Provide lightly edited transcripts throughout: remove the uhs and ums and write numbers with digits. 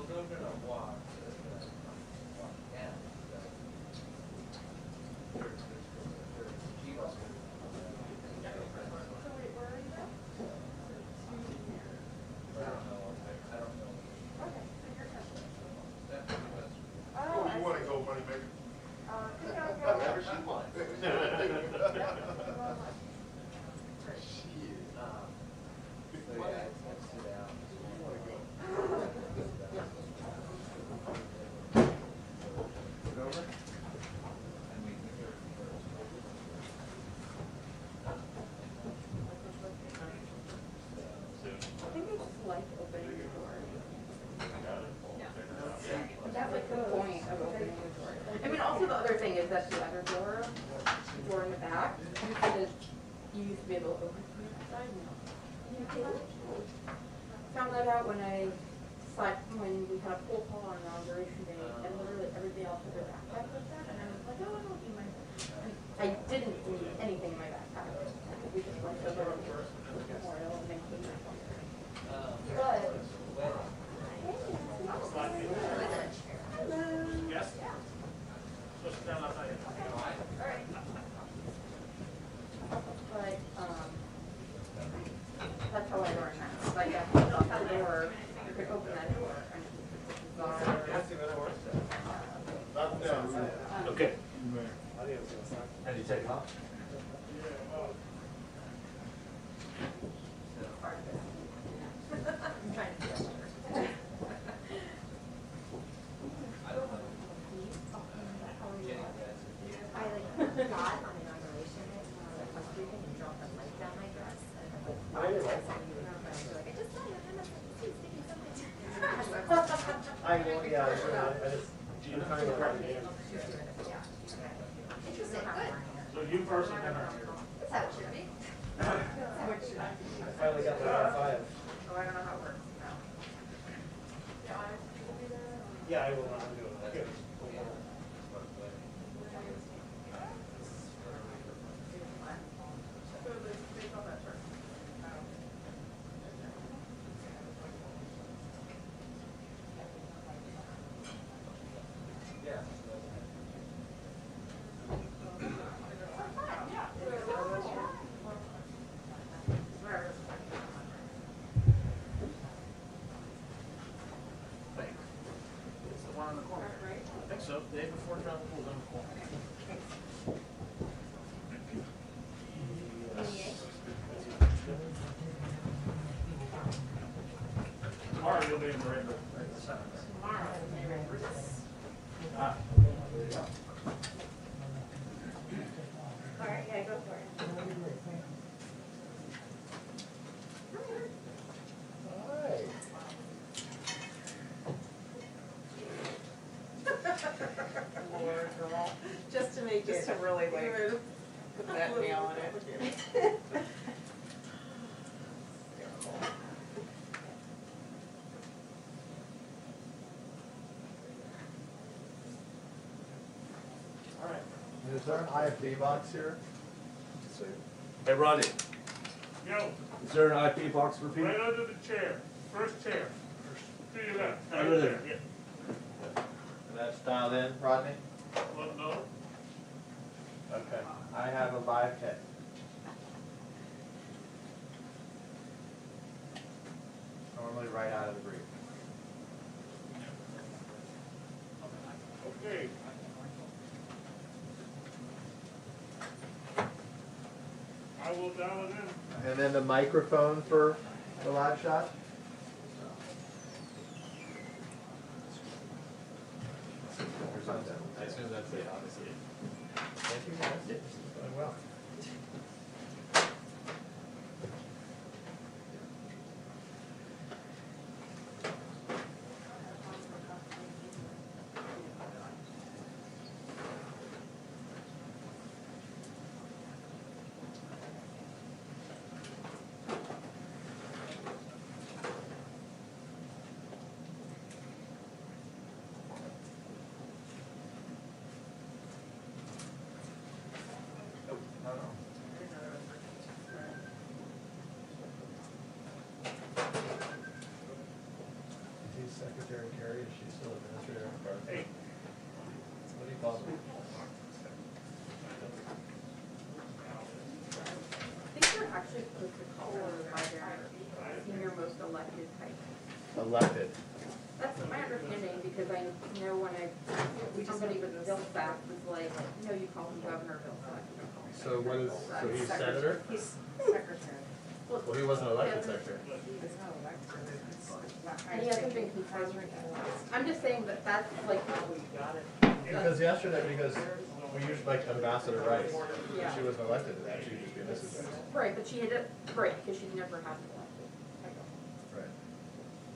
still gonna walk. Walk down. Oh, you want to go, money maker? Whatever she wants. So yeah, I sit down. Look over. And we can go I think it's like opening the door. That's like the point of opening the door. I mean, also the other thing is that the other door in the back, you used to be able to open from the side. Found that out when when we had a pool call on inauguration day, and literally everybody else had their backpack with them, and I was like, oh, I don't need my. And I didn't need anything in my backpack. We just went to the memorial and then came back. But. Yes? So sit down outside. All right. But, that's how I learned that. Like, I could open the door, you could open that door, and it's bizarre. Okay. How do you take it off? I'm trying to do it. I like got on inauguration day, like was sleeping and dropped the light down my dress. And I was like, I just saw your hand up the seat sticking something. I know, yeah, I just, I'm trying to write it in. Interesting, good. So you first and then I. That's how it should be. I finally got my R5. Oh, I don't know how it works. No. Yeah, I will not do it. Good. It's the one on the corner. I think so. Day before John Pool's on the corner. Tomorrow you'll be in the right side. Ah. All right, yeah, go for it. Lord, girl. Just to make Just it. to really, like, Put that nail on it. All right. Is there an IFB box here? Hey, Rodney, Yo, is there an IP box for Pete? right under the chair. First chair. To your left. Under Right there. Yeah. And that's dialed in, Rodney? Well, no. Okay. I have a 510. Normally right out of the brief. Okay. I will dial it in. And then the microphone for the live shot? I assume that's it, obviously. Thank you, guys. This is going well. Secretary Carrie, is she still administrator of Barton? Hey. What do you call her? I think you're actually supposed to call her by their senior most elected title. Elected. That's my understanding, because I know when somebody with Vilsack was like, no, you call him Governor Vilsack. So what is, so he's senator? He's secretary. Well, he wasn't elected secretary. He's not elected. And he hasn't been confirmed. I'm just saying that that's like, Because yesterday, because we used like Ambassador Rice, Yeah. she wasn't elected to that, she would just be Mrs. Rice. right, but she had, right, because she's never had an elected title. Right.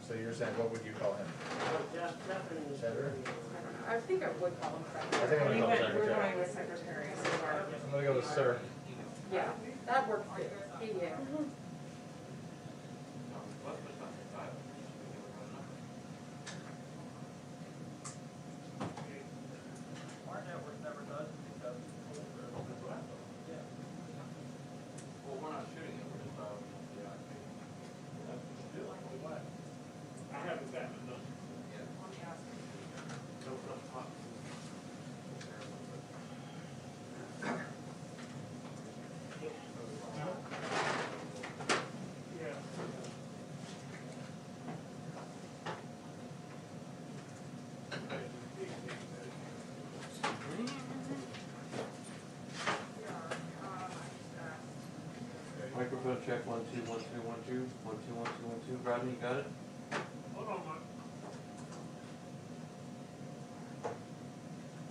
So you're saying, what would you call him? Senator? I don't know, I think I would call him I secretary. think I'm gonna call him We're secretary. going with secretary, so far. I'm gonna go with sir. Yeah, that works too. Yeah. Our network never does it because well, we're not shooting it, we're just, I haven't gotten it done. Yeah. Microphone check, 1 2 1 2 1 2 1 2 1 2 1 2. Rodney, you got it? Hold on, Mike.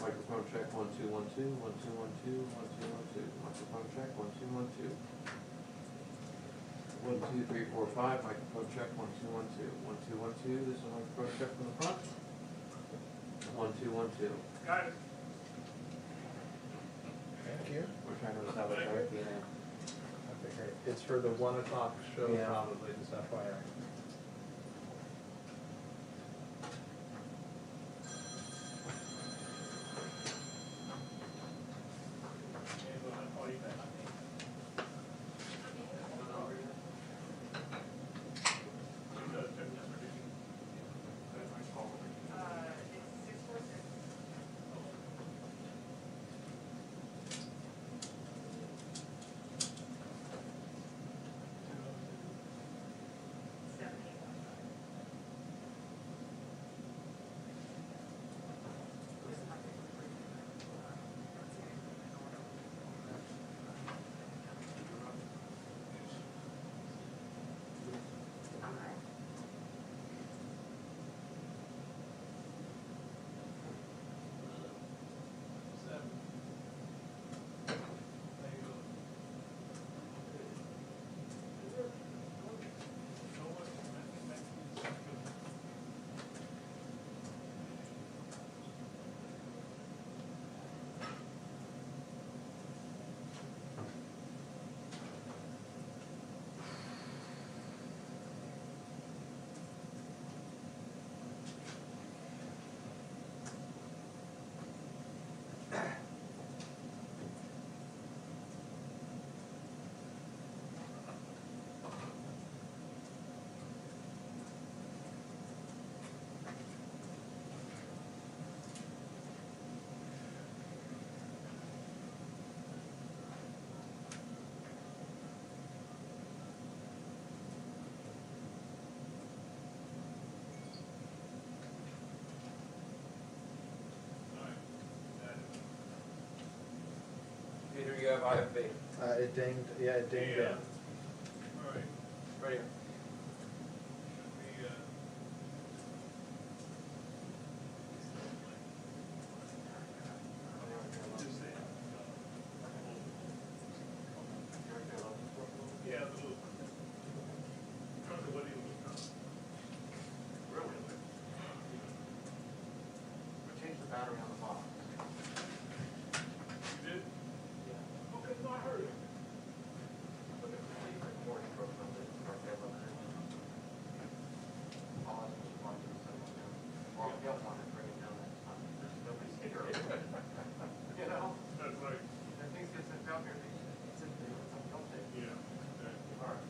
Microphone check, 1 2 1 2 1 2 1 2 1 2 1 2. Microphone check, 1 2 1 2. 1 2 3 4 5. Microphone check, 1 2 1 2 1 2 1 2. This is a microphone check from the front. 1 2 1 2. Got it. Thank you. We're trying to establish our DNA. Okay, great. It's for the 1 o'clock show Yeah. probably, just FYI. Peter, you have IFB. It dinged, yeah, it dinged in. All right. Right here. We, yeah, the little. What do you look? Really? We changed the battery on the box. You did? Yeah. Okay, no, I heard it. But if the recording broke from the all I was wanting to say was, well, if you want to bring it down, that's fine. There's nobody's here. You know? That's right. And things get sent out here, it's in there, don't they? Yeah. Exactly. All right.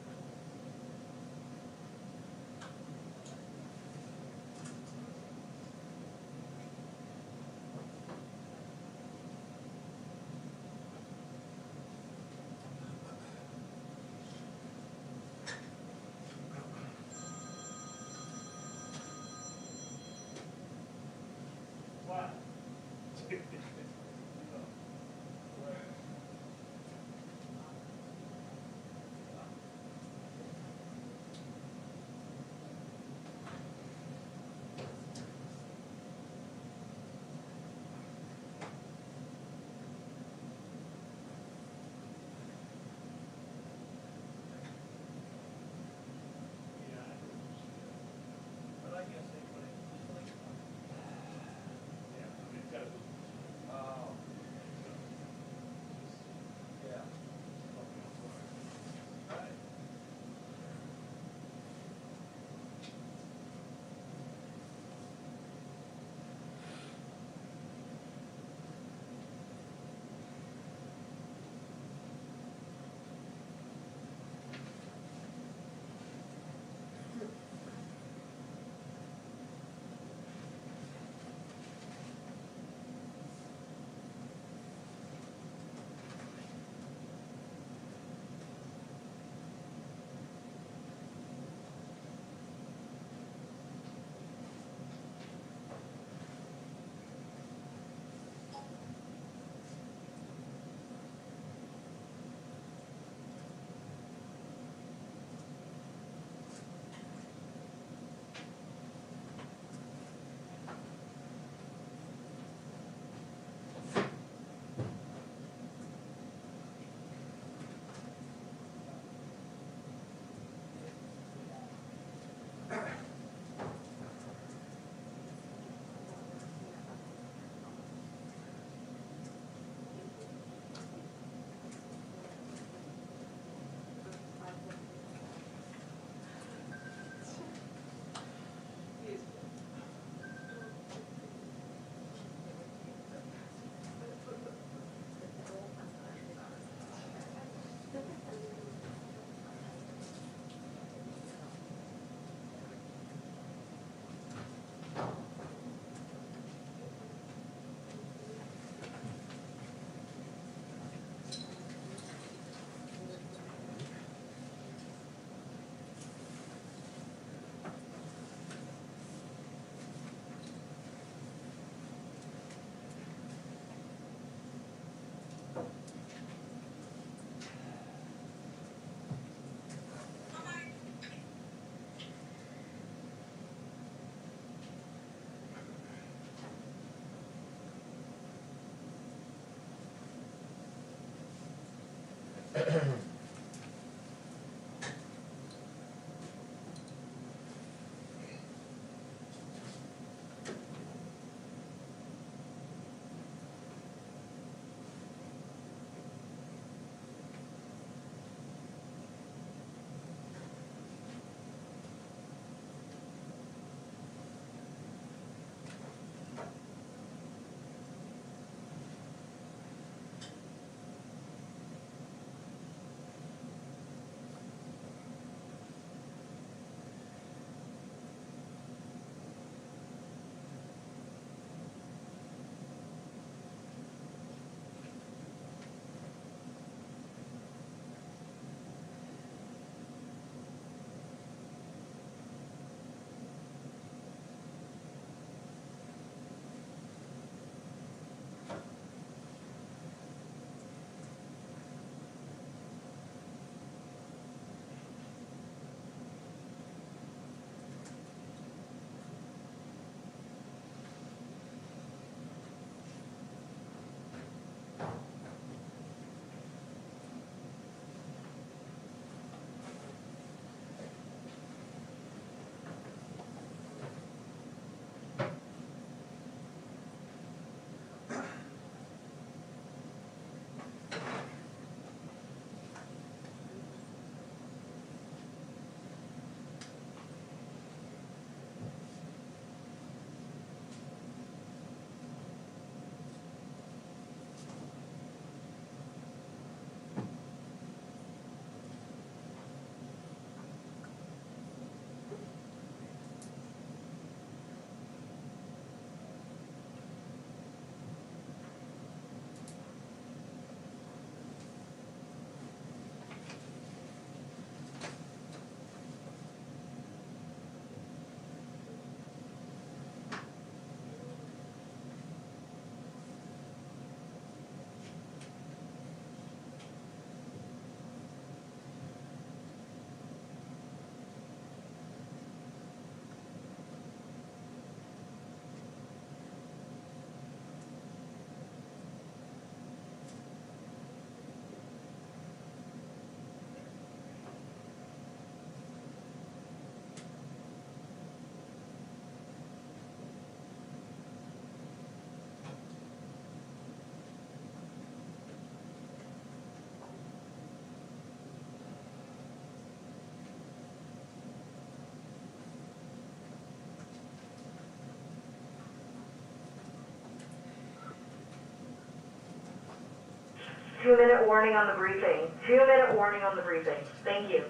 2-minute warning on the briefing. 2-minute warning on the briefing. Thank you.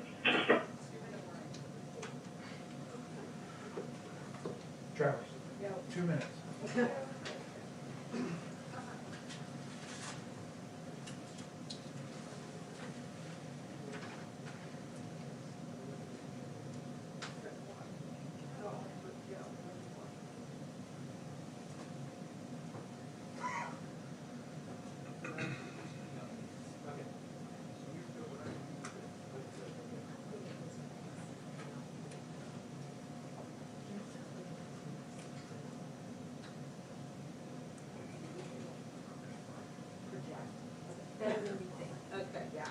Travis, 2 minutes. Okay, yeah.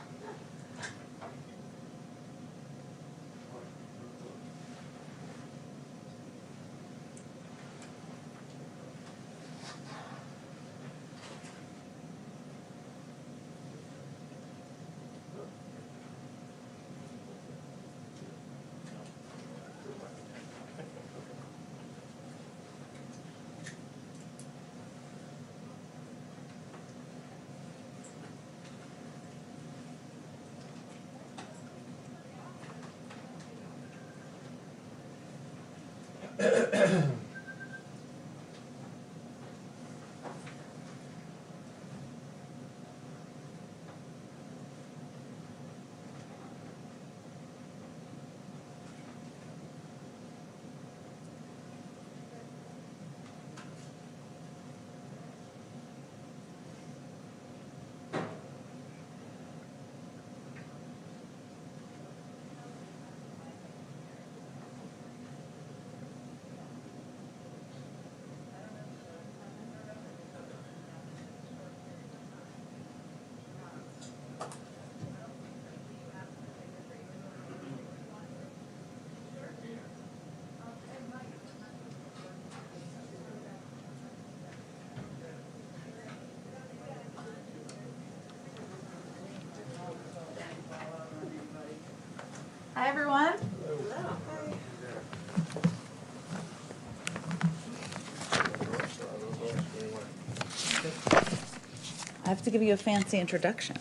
I have to give you a fancy introduction.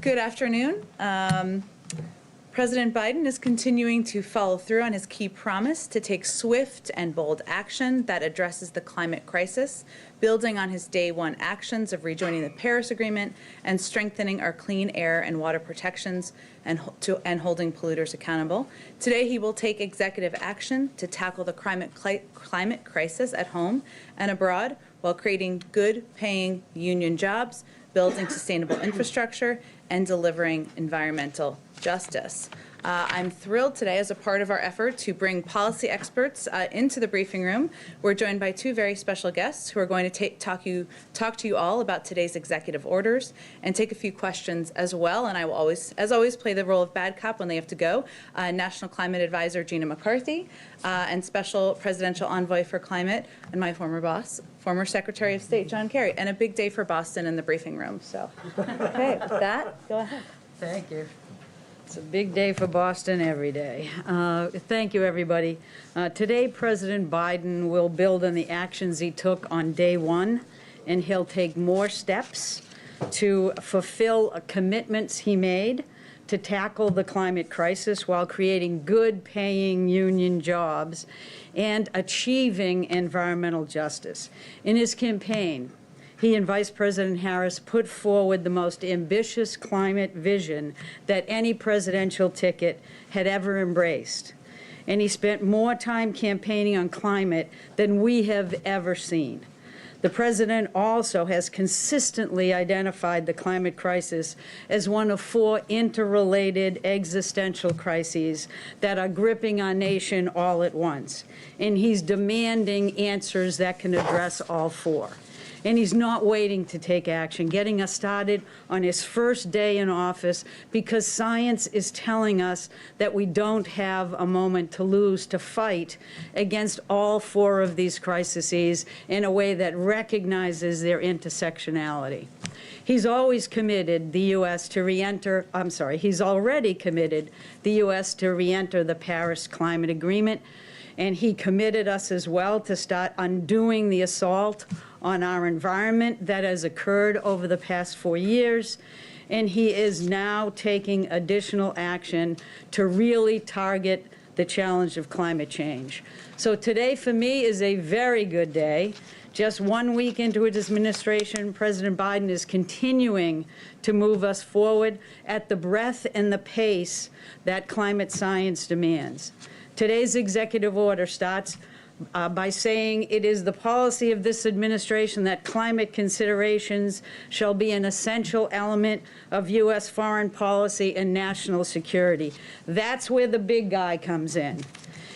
Good afternoon. President Biden is continuing to follow through on his key promise to take swift and bold action that addresses the climate crisis, building on his day one actions of rejoining the Paris Agreement and strengthening our clean air and water protections and holding polluters accountable. Today, he will take executive action to tackle the climate crisis at home and abroad while creating good-paying union jobs, building sustainable infrastructure, and delivering environmental justice. I'm thrilled today, as a part of our effort to bring policy experts into the briefing room. We're joined by two very special guests who are going to talk to you all about today's executive orders and take a few questions as well. And I will always, as always, play the role of bad cop when they have to go. National Climate Advisor Gina McCarthy and Special Presidential Envoy for Climate and my former boss, former Secretary of State John Kerry. And a big day for Boston in the briefing room. So, okay, with that, go ahead. Thank you. It's a big day for Boston every day. Thank you, everybody. Today, President Biden will build on the actions he took on day one, and he'll take more steps to fulfill commitments he made to tackle the climate crisis while creating good-paying union jobs and achieving environmental justice. In his campaign, he and Vice President Harris put forward the most ambitious climate vision that any presidential ticket had ever embraced. And he spent more time campaigning on climate than we have ever seen. The president also has consistently identified the climate crisis as one of 4 interrelated existential crises that are gripping our nation all at once. And he's demanding answers that can address all 4. And he's not waiting to take action, getting us started on his first day in office, because science is telling us that we don't have a moment to lose to fight against all 4 of these crises in a way that recognizes their intersectionality. He's always committed the U.S. to re-enter, he's already committed the U.S. to re-enter the Paris Climate Agreement, and he committed us as well to start undoing the assault on our environment that has occurred over the past 4 years, and he is now taking additional action to really target the challenge of climate change. So today, for me, is a very good day. Just 1 week into his administration, President Biden is continuing to move us forward at the breadth and the pace that climate science demands. Today's executive order starts by saying it is the policy of this administration that climate considerations shall be an essential element of U.S. foreign policy and national security. That's where the big guy comes in.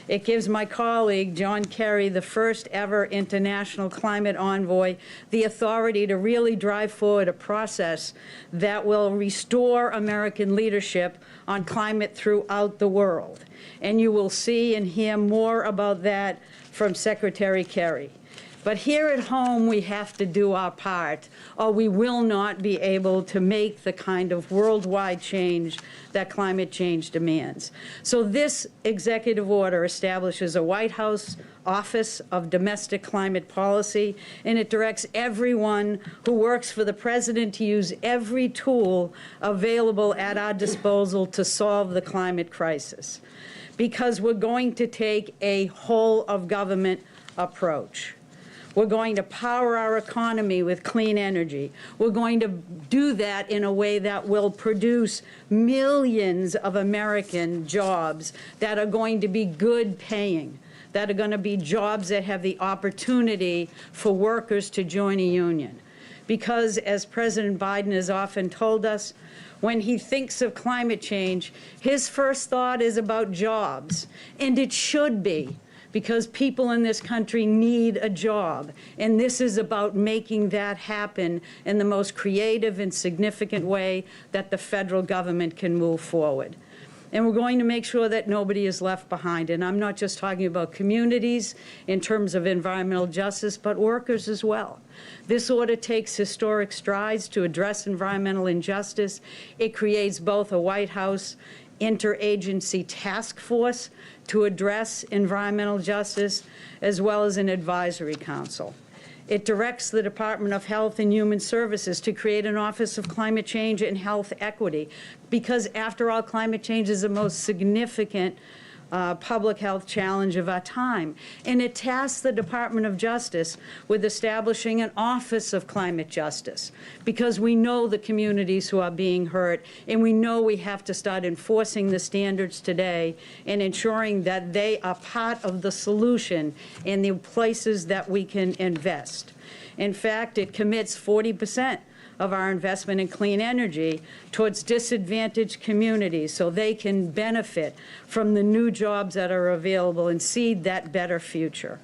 It gives my colleague, John Kerry, the first ever international climate envoy, the authority to really drive forward a process that will restore American leadership on climate throughout the world. And you will see and hear more about that from Secretary Kerry. But here at home, we have to do our part, or we will not be able to make the kind of worldwide change that climate change demands. So this executive order establishes a White House Office of Domestic Climate Policy, and it directs everyone who works for the president to use every tool available at our disposal to solve the climate crisis, because we're going to take a whole-of-government approach. We're going to power our economy with clean energy. We're going to do that in a way that will produce millions of American jobs that are going to be good paying, that are going to be jobs that have the opportunity for workers to join a union. Because, as President Biden has often told us, when he thinks of climate change, his first thought is about jobs, and it should be, because people in this country need a job, and this is about making that happen in the most creative and significant way that the federal government can move forward. And we're going to make sure that nobody is left behind. And I'm not just talking about communities in terms of environmental justice, but workers as well. This order takes historic strides to address environmental injustice. It creates both a White House interagency task force to address environmental justice, as well as an advisory council. It directs the Department of Health and Human Services to create an Office of Climate Change and Health Equity, because after all, climate change is the most significant public health challenge of our time. And it tasks the Department of Justice with establishing an Office of Climate Justice, because we know the communities who are being hurt, and we know we have to start enforcing the standards today and ensuring that they are part of the solution in the places that we can invest. In fact, it commits 40% of our investment in clean energy towards disadvantaged communities so they can benefit from the new jobs that are available and seed that better future.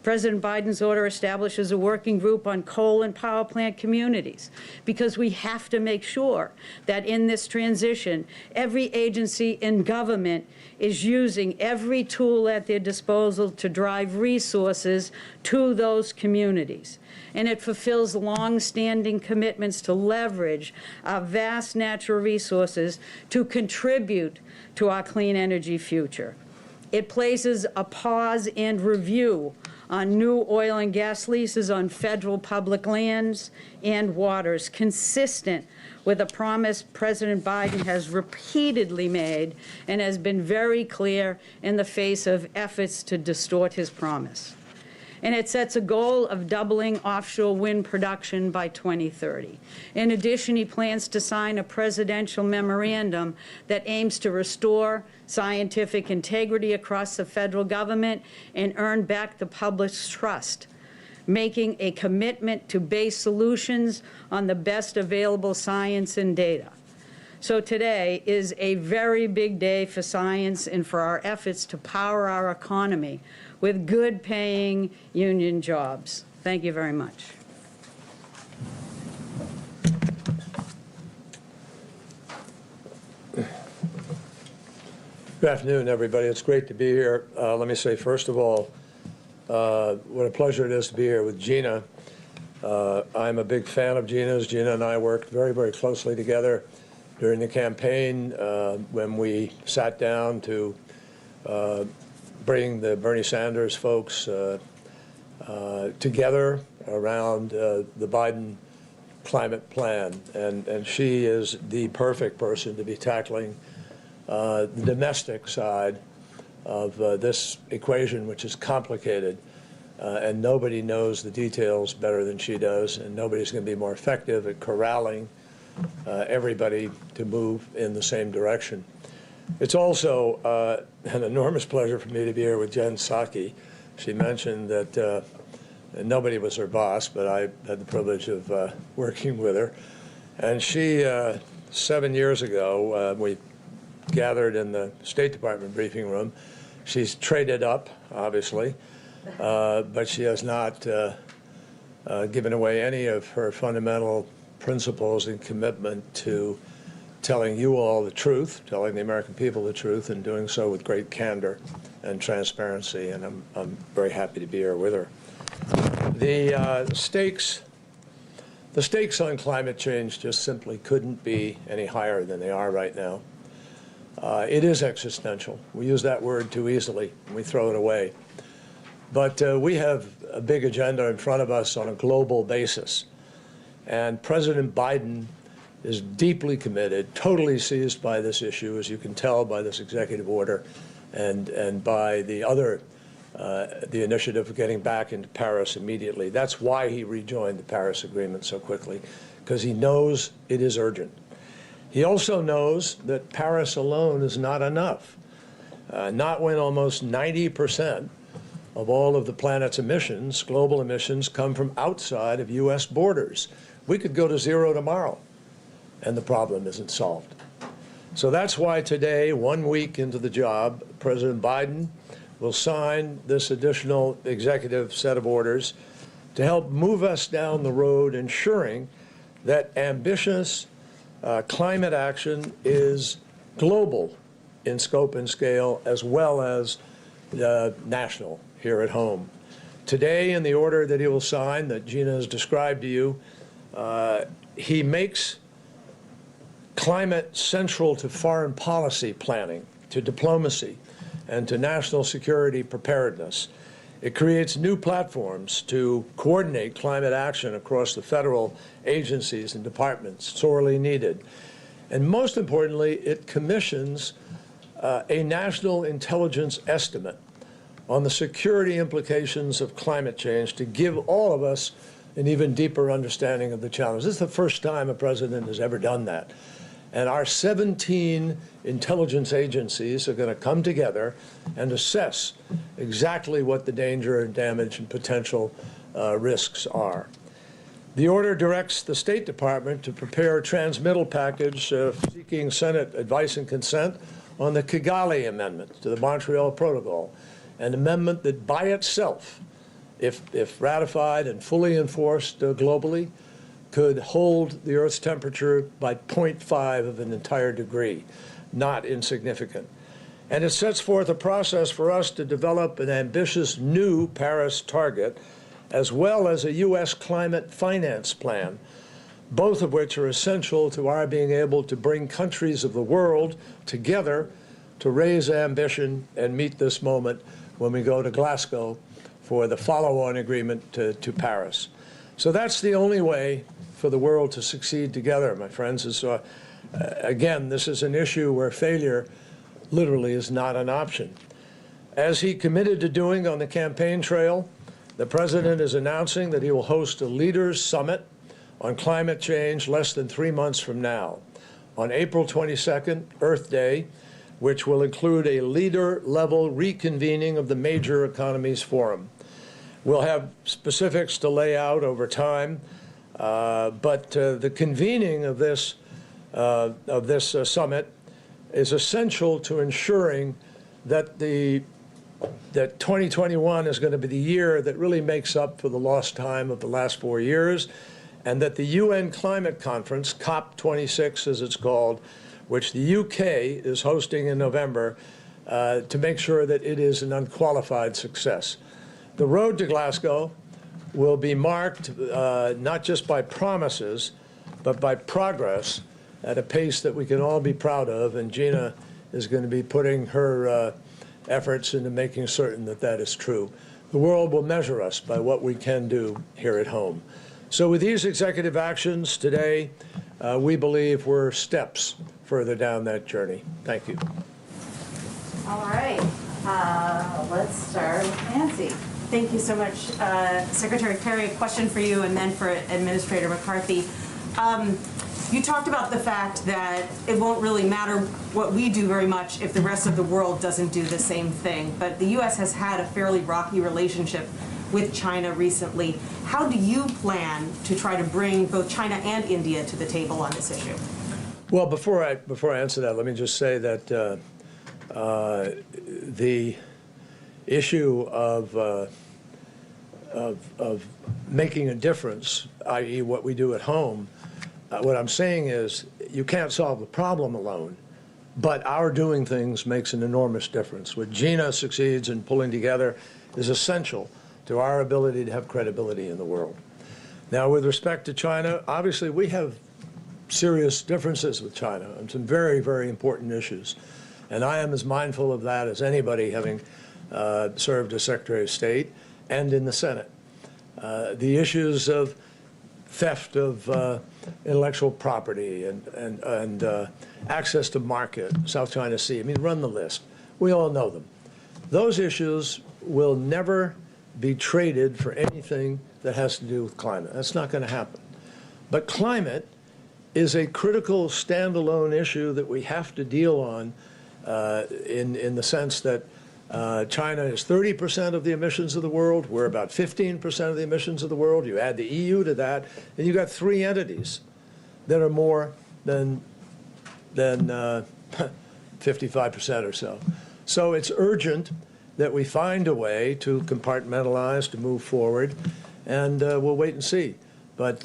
President Biden's order establishes a working group on coal and power plant communities, because we have to make sure that in this transition, every agency in government is using every tool at their disposal to drive resources to those communities. And it fulfills long-standing commitments to leverage our vast natural resources to contribute to our clean energy future. It places a pause and review on new oil and gas leases on federal public lands and waters, consistent with a promise President Biden has repeatedly made and has been very clear in the face of efforts to distort his promise. And it sets a goal of doubling offshore wind production by 2030. In addition, he plans to sign a presidential memorandum that aims to restore scientific integrity across the federal government and earn back the public's trust, making a commitment to base solutions on the best available science and data. So today is a very big day for science and for our efforts to power our economy with good-paying union jobs. Thank you very much. Good afternoon, everybody. It's great to be here. Let me say, first of all, what a pleasure it is to be here with Gina. I'm a big fan of Gina's. Gina and I worked very, very closely together during the campaign when we sat down to bring the Bernie Sanders folks together around the Biden climate plan. And she is the perfect person to be tackling the domestic side of this equation, which is complicated. And nobody knows the details better than she does, and nobody's going to be more effective at corralling everybody to move in the same direction. It's also an enormous pleasure for me to be here with Jen Psaki. She mentioned that nobody was her boss, but I had the privilege of working with her. And she, 7 years ago, we gathered in the State Department briefing room. She's traded up, obviously, but she has not given away any of her fundamental principles and commitment to telling you all the truth, telling the American people the truth, and doing so with great candor and transparency. And I'm very happy to be here with her. The stakes on climate change just simply couldn't be any higher than they are right now. It is existential. We use that word too easily, and we throw it away. But we have a big agenda in front of us on a global basis. And President Biden is deeply committed, totally seized by this issue, as you can tell by this executive order and by the other, the initiative of getting back into Paris immediately. That's why he rejoined the Paris Agreement so quickly, because he knows it is urgent. He also knows that Paris alone is not enough, not when almost 90% of all of the planet's emissions, global emissions, come from outside of U.S. borders. We could go to zero tomorrow, and the problem isn't solved. So that's why today, 1 week into the job, President Biden will sign this additional executive set of orders to help move us down the road, ensuring that ambitious climate action is global in scope and scale, as well as national here at home. Today, in the order that he will sign, that Gina has described to you, he makes climate central to foreign policy planning, to diplomacy, and to national security preparedness. It creates new platforms to coordinate climate action across the federal agencies and departments, sorely needed. And most importantly, it commissions a national intelligence estimate on the security implications of climate change to give all of us an even deeper understanding of the challenge. This is the first time a president has ever done that. And our 17 intelligence agencies are going to come together and assess exactly what the danger and damage and potential risks are. The order directs the State Department to prepare a transmittal package seeking Senate advice and consent on the Kigali Amendment to the Montreal Protocol, an amendment that by itself, if ratified and fully enforced globally, could hold the Earth's temperature by 0.5 of an entire degree, not insignificant. And it sets forth a process for us to develop an ambitious new Paris target, as well as a U.S. climate finance plan, both of which are essential to our being able to bring countries of the world together to raise ambition and meet this moment when we go to Glasgow for the follow-on agreement to Paris. So that's the only way for the world to succeed together, my friends. Again, this is an issue where failure literally is not an option. As he committed to doing on the campaign trail, the president is announcing that he will host a leaders summit on climate change less than 3 months from now, on April 22nd, Earth Day, which will include a leader-level reconvening of the major economies forum. We'll have specifics to lay out over time, but the convening of this summit is essential to ensuring that that 2021 is going to be the year that really makes up for the lost time of the last 4 years, and that the UN Climate Conference, COP26 as it's called, which the UK is hosting in November, to make sure that it is an unqualified success. The road to Glasgow will be marked not just by promises, but by progress at a pace that we can all be proud of, and Gina is going to be putting her efforts into making certain that that is true. The world will measure us by what we can do here at home. So with these executive actions today, we believe we're steps further down that journey. Thank you. All right, let's start with Nancy. Thank you so much, Secretary Perry. A question for you and then for Administrator McCarthy. You talked about the fact that it won't really matter what we do very much if the rest of the world doesn't do the same thing. But the U.S. has had a fairly rocky relationship with China recently. How do you plan to try to bring both China and India to the table on this issue? Well, before I answer that, let me just say that the issue of making a difference, i.e. what we do at home, what I'm saying is you can't solve the problem alone, but our doing things makes an enormous difference. What Gina succeeds in pulling together is essential to our ability to have credibility in the world. Now, with respect to China, obviously we have serious differences with China on some very, very important issues. And I am as mindful of that as anybody, having served as Secretary of State and in the Senate. The issues of theft of intellectual property and access to market, South China Sea, I mean, run the list. We all know them. Those issues will never be traded for anything that has to do with climate. That's not going to happen. But climate is a critical standalone issue that we have to deal on in the sense that China is 30% of the emissions of the world. We're about 15% of the emissions of the world. You add the EU to that, and you've got 3 entities that are more than 55% or so. So it's urgent that we find a way to compartmentalize, to move forward, and we'll wait and see. But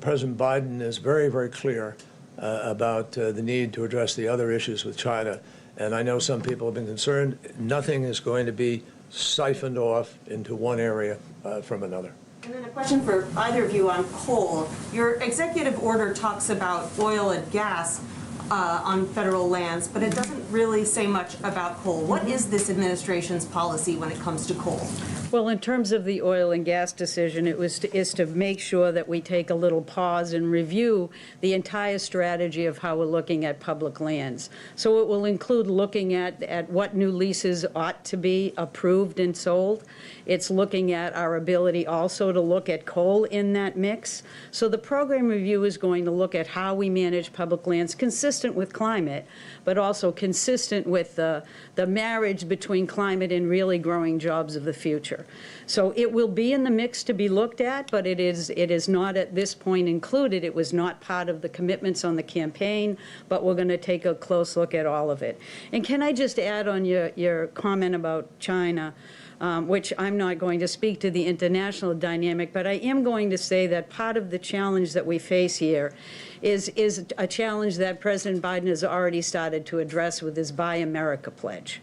President Biden is very, very clear about the need to address the other issues with China. And I know some people have been concerned. Nothing is going to be siphoned off into one area from another. And then a question for either of you on coal. Your executive order talks about oil and gas on federal lands, but it doesn't really say much about coal. What is this administration's policy when it comes to coal? Well, in terms of the oil and gas decision, is to make sure that we take a little pause and review the entire strategy of how we're looking at public lands. So it will include looking at what new leases ought to be approved and sold. It's looking at our ability also to look at coal in that mix. So the program review is going to look at how we manage public lands consistent with climate, but also consistent with the marriage between climate and really growing jobs of the future. So it will be in the mix to be looked at, but it is not at this point included. It was not part of the commitments on the campaign, but we're going to take a close look at all of it. And can I just add on your comment about China, which I'm not going to speak to the international dynamic, but I am going to say that part of the challenge that we face here is a challenge that President Biden has already started to address with his Buy America pledge.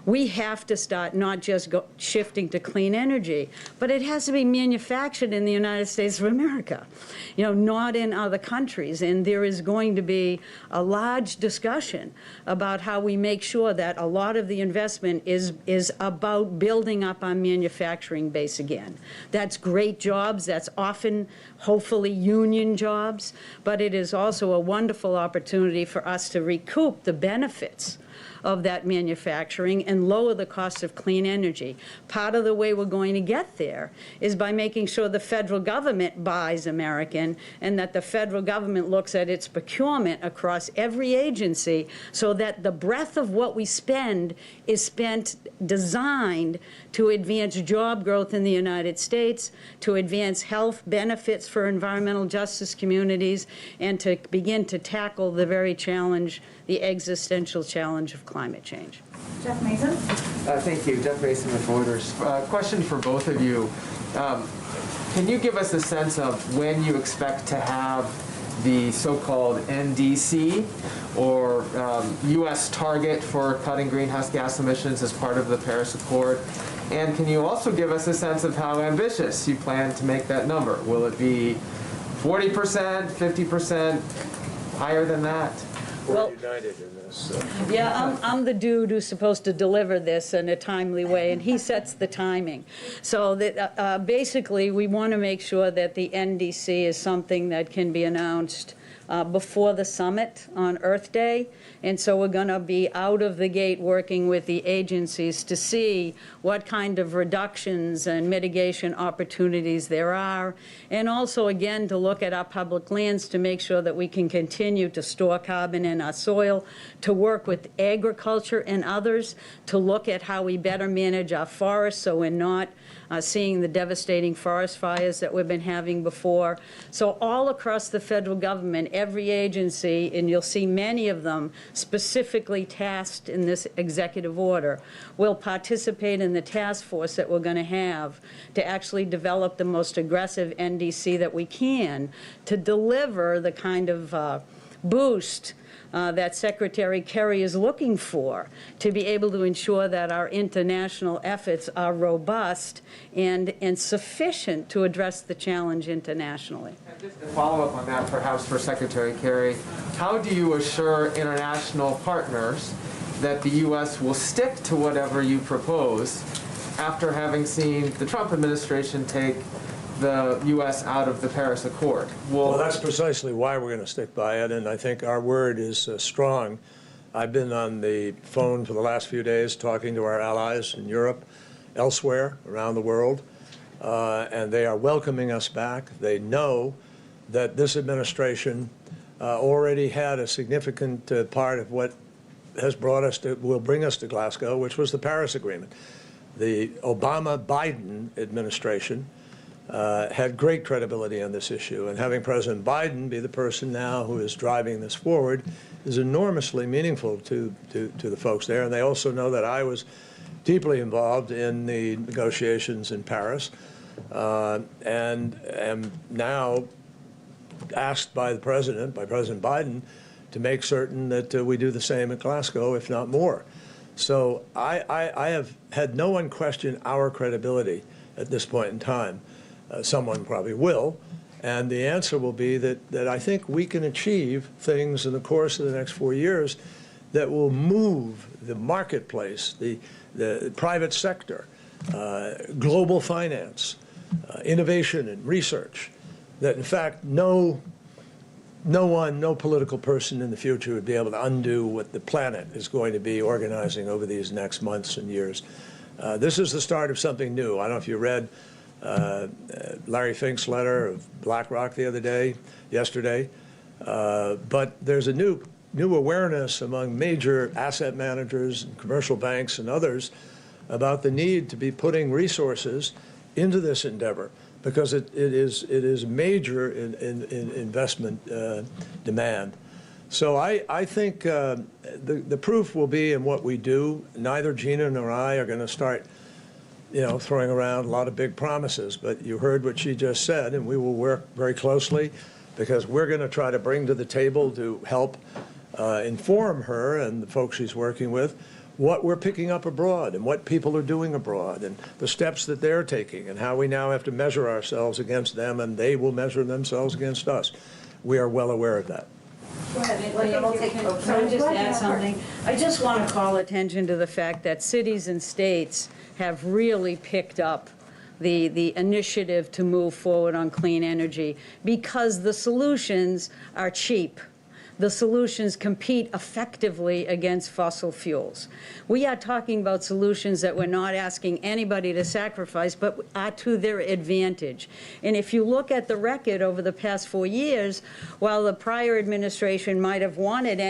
We have to start not just shifting to clean energy, but it has to be manufactured in the United States of America, not in other countries. And there is going to be a large discussion about how we make sure that a lot of the investment is about building up our manufacturing base again. That's great jobs. That's often, hopefully, union jobs. But it is also a wonderful opportunity for us to recoup the benefits of that manufacturing and lower the cost of clean energy. Part of the way we're going to get there is by making sure the federal government buys American and that the federal government looks at its procurement across every agency so that the breadth of what we spend is designed to advance job growth in the United States, to advance health benefits for environmental justice communities, and to begin to tackle the very challenge, the existential challenge of climate change. Jeff Mason? Thank you. Jeff Mason with Reuters. Question for both of you. Can you give us a sense of when you expect to have the so-called NDC, or U.S. target for cutting greenhouse gas emissions as part of the Paris Accord? And can you also give us a sense of how ambitious you plan to make that number? Will it be 40%, 50%, higher than that? We're united in this. Yeah, I'm the dude who's supposed to deliver this in a timely way, and he sets the timing. So that basically, we want to make sure that the NDC is something that can be announced before the summit on Earth Day. And so we're going to be out of the gate working with the agencies to see what kind of reductions and mitigation opportunities there are. And also, again, to look at our public lands to make sure that we can continue to store carbon in our soil, to work with agriculture and others, to look at how we better manage our forests so we're not seeing the devastating forest fires that we've been having before. So all across the federal government, every agency, and you'll see many of them specifically tasked in this executive order, will participate in the task force that we're going to have to actually develop the most aggressive NDC that we can to deliver the kind of boost that Secretary Kerry is looking for to be able to ensure that our international efforts are robust and sufficient to address the challenge internationally. And just to follow up on that, perhaps for Secretary Kerry, how do you assure international partners that the U.S. will stick to whatever you propose after having seen the Trump administration take the U.S. out of the Paris Accord? Well, that's precisely why we're going to stick by it, and I think our word is strong. I've been on the phone for the last few days talking to our allies in Europe, elsewhere around the world, and they are welcoming us back. They know that this administration already had a significant part of what has brought us to, will bring us to Glasgow, which was the Paris Agreement. The Obama-Biden administration had great credibility on this issue, and having President Biden be the person now who is driving this forward is enormously meaningful to the folks there. And they also know that I was deeply involved in the negotiations in Paris and am now asked by President Biden, to make certain that we do the same at Glasgow, if not more. So I have had no one question our credibility at this point in time. Someone probably will, and the answer will be that I think we can achieve things in the course of the next 4 years that will move the marketplace, the private sector, global finance, innovation and research, that in fact no political person in the future would be able to undo what the planet is going to be organizing over these next months and years. This is the start of something new. I don't know if you read Larry Fink's letter of BlackRock yesterday, but there's a new awareness among major asset managers and commercial banks and others about the need to be putting resources into this endeavor, because it is major in investment demand. So I think the proof will be in what we do. Neither Gina nor I are going to start, throwing around a lot of big promises, but you heard what she just said, and we will work very closely, because we're going to try to bring to the table to help inform her and the folks she's working with what we're picking up abroad and what people are doing abroad and the steps that they're taking and how we now have to measure ourselves against them and they will measure themselves against us. We are well aware of that. Go ahead, can I just add something? I just want to call attention to the fact that cities and states have really picked up the initiative to move forward on clean energy, because the solutions are cheap. The solutions compete effectively against fossil fuels. We are talking about solutions that we're not asking anybody to sacrifice, but are to their advantage. And if you look at the record over the past 4 years, while the prior administration might have wanted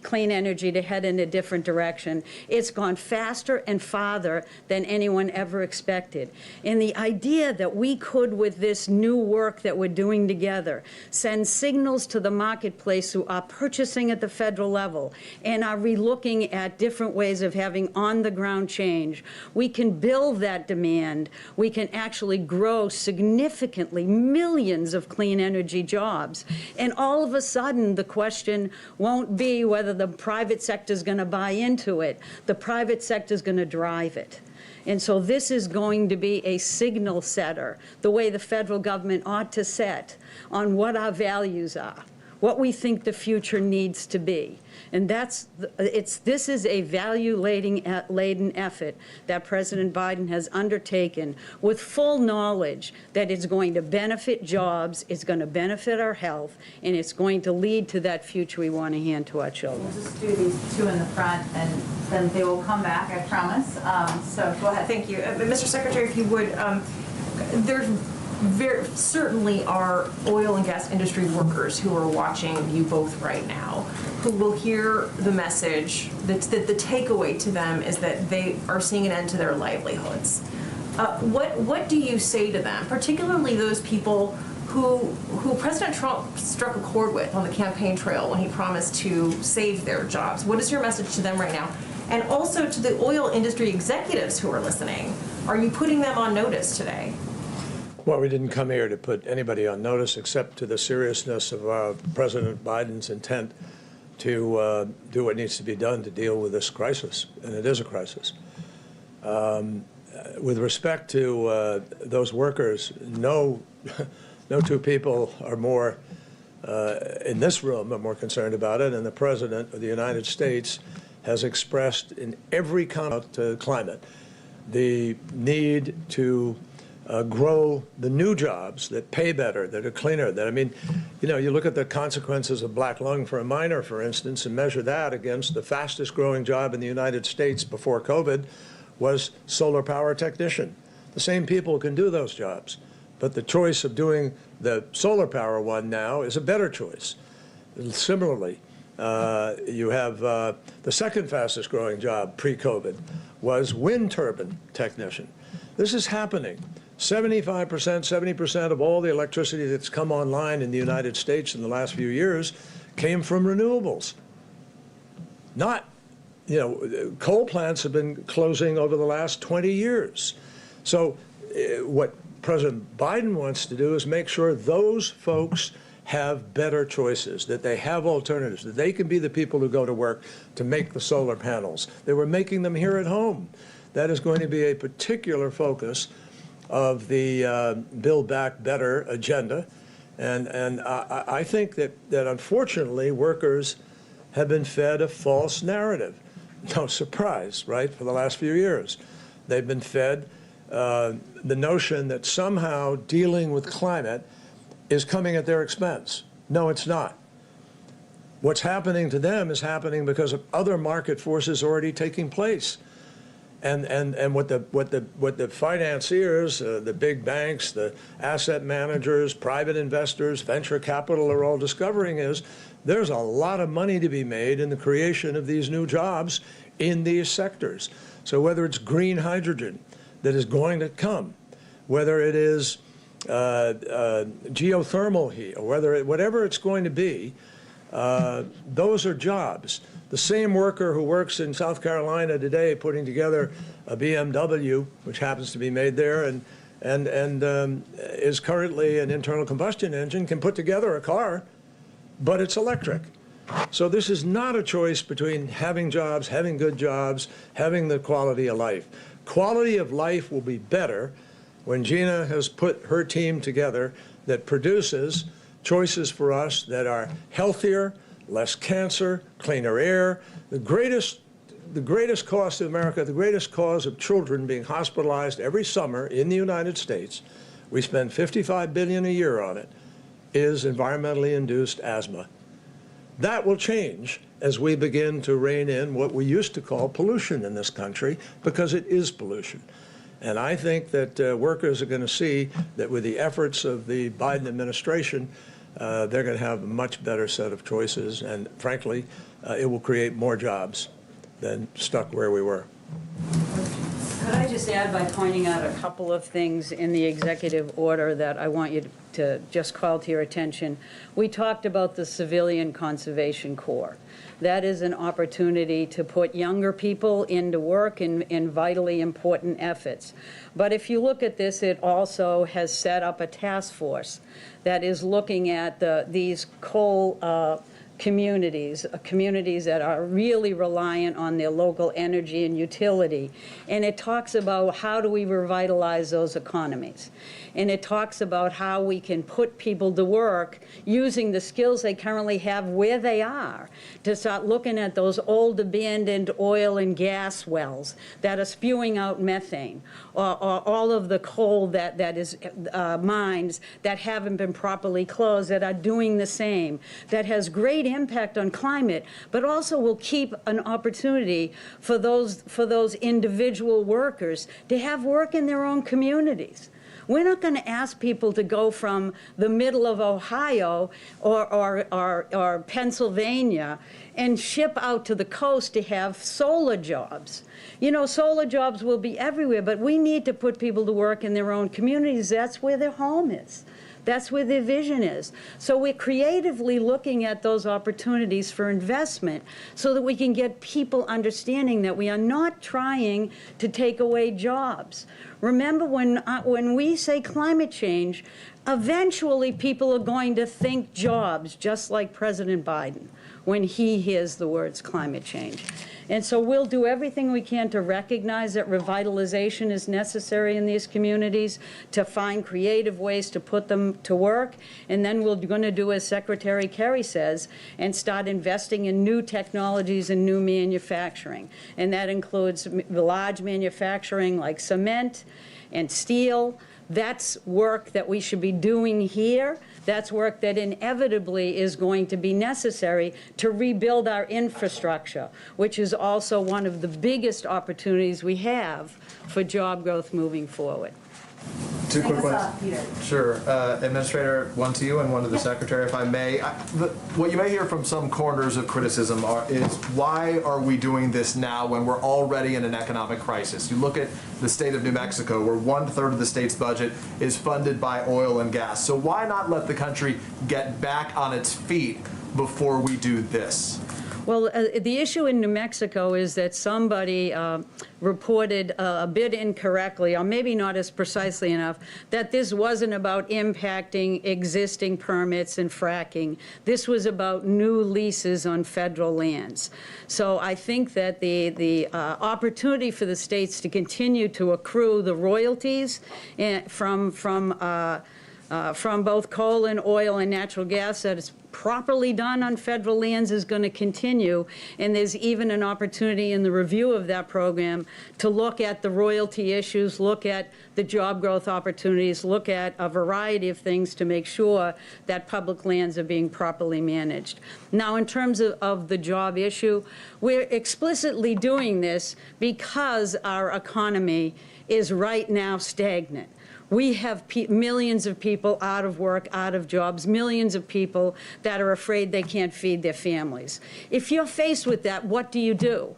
clean energy to head in a different direction, it's gone faster and farther than anyone ever expected. And the idea that we could, with this new work that we're doing together, send signals to the marketplace who are purchasing at the federal level and are relooking at different ways of having on-the-ground change, we can build that demand. We can actually grow significantly millions of clean energy jobs. And all of a sudden, the question won't be whether the private sector is going to buy into it. The private sector is going to drive it. And so this is going to be a signal setter, the way the federal government ought to set on what our values are, what we think the future needs to be. And this is a value-laden effort that President Biden has undertaken with full knowledge that it's going to benefit jobs, it's going to benefit our health, and it's going to lead to that future we want to hand to our children. We'll just do these two in the front, and then they will come back, I promise. So go ahead. Thank you. Mr. Secretary, if you would, there's certainly are oil and gas industry workers who are watching you both right now, who will hear the message that the takeaway to them is that they are seeing an end to their livelihoods. What do you say to them, particularly those people who President Trump struck a chord with on the campaign trail when he promised to save their jobs? What is your message to them right now? And also to the oil industry executives who are listening, are you putting them on notice today? Well, we didn't come here to put anybody on notice except to the seriousness of President Biden's intent to do what needs to be done to deal with this crisis, and it is a crisis. With respect to those workers, no two people are more in this room are more concerned about it, and the President of the United States has expressed in every comment to climate the need to grow the new jobs that pay better, that are cleaner. That, I mean, you look at the consequences of black lung for a miner, for instance, and measure that against the fastest growing job in the United States before COVID was solar power technician. The same people can do those jobs, but the choice of doing the solar power one now is a better choice. Similarly, you have the second fastest growing job pre-COVID was wind turbine technician. This is happening. 75%, 70% of all the electricity that's come online in the United States in the last few years came from renewables. Not, coal plants have been closing over the last 20 years. So what President Biden wants to do is make sure those folks have better choices, that they have alternatives, that they can be the people who go to work to make the solar panels. They were making them here at home. That is going to be a particular focus of the Build Back Better agenda. And I think that unfortunately workers have been fed a false narrative. No surprise, right, for the last few years. They've been fed the notion that somehow dealing with climate is coming at their expense. No, it's not. What's happening to them is happening because of other market forces already taking place. And what the financiers, the big banks, the asset managers, private investors, venture capital are all discovering is there's a lot of money to be made in the creation of these new jobs in these sectors. So whether it's green hydrogen that is going to come, whether it is geothermal heat, or whatever it's going to be, those are jobs. The same worker who works in South Carolina today putting together a BMW, which happens to be made there, and is currently an internal combustion engine, can put together a car, but it's electric. So this is not a choice between having jobs, having good jobs, having the quality of life. Quality of life will be better when Gina has put her team together that produces choices for us that are healthier, less cancer, cleaner air. The greatest cost to America, the greatest cause of children being hospitalized every summer in the United States, we spend $55 billion a year on it, is environmentally induced asthma. That will change as we begin to rein in what we used to call pollution in this country, because it is pollution. And I think that workers are going to see that with the efforts of the Biden administration, they're going to have a much better set of choices, and frankly, it will create more jobs than stuck where we were. Could I just add by pointing out a couple of things in the executive order that I want you to just call to your attention? We talked about the Civilian Conservation Corps. That is an opportunity to put younger people into work in vitally important efforts. But if you look at this, it also has set up a task force that is looking at these coal communities that are really reliant on their local energy and utility. And it talks about how do we revitalize those economies. And it talks about how we can put people to work using the skills they currently have where they are, to start looking at those old abandoned oil and gas wells that are spewing out methane, or all of the coal that is mines that haven't been properly closed that are doing the same, that has great impact on climate, but also will keep an opportunity for those individual workers to have work in their own communities. We're not going to ask people to go from the middle of Ohio or Pennsylvania and ship out to the coast to have solar jobs. You know, solar jobs will be everywhere, but we need to put people to work in their own communities. That's where their home is. That's where their vision is. So we're creatively looking at those opportunities for investment so that we can get people understanding that we are not trying to take away jobs. Remember, when we say climate change, eventually people are going to think jobs, just like President Biden, when he hears the words climate change. And so we'll do everything we can to recognize that revitalization is necessary in these communities, to find creative ways to put them to work, and then we're going to do as Secretary Kerry says, and start investing in new technologies and new manufacturing. And that includes large manufacturing like cement and steel. That's work that we should be doing here. That's work that inevitably is going to be necessary to rebuild our infrastructure, which is also one of the biggest opportunities we have for job growth moving forward. Two quick ones. Peter. Sure. Administrator, one to you and one to the Secretary, if I may. What you may hear from some corners of criticism is why are we doing this now when we're already in an economic crisis? You look at the state of New Mexico, where 1/3 of the state's budget is funded by oil and gas. So why not let the country get back on its feet before we do this? Well, the issue in New Mexico is that somebody reported a bit incorrectly, or maybe not as precisely enough, that this wasn't about impacting existing permits and fracking. This was about new leases on federal lands. So I think that the opportunity for the states to continue to accrue the royalties from from both coal and oil and natural gas that is properly done on federal lands is going to continue. And there's even an opportunity in the review of that program to look at the royalty issues, look at the job growth opportunities, look at a variety of things to make sure that public lands are being properly managed. Now, in terms of the job issue, we're explicitly doing this because our economy is right now stagnant. We have millions of people out of work, out of jobs, millions of people that are afraid they can't feed their families. If you're faced with that, what do?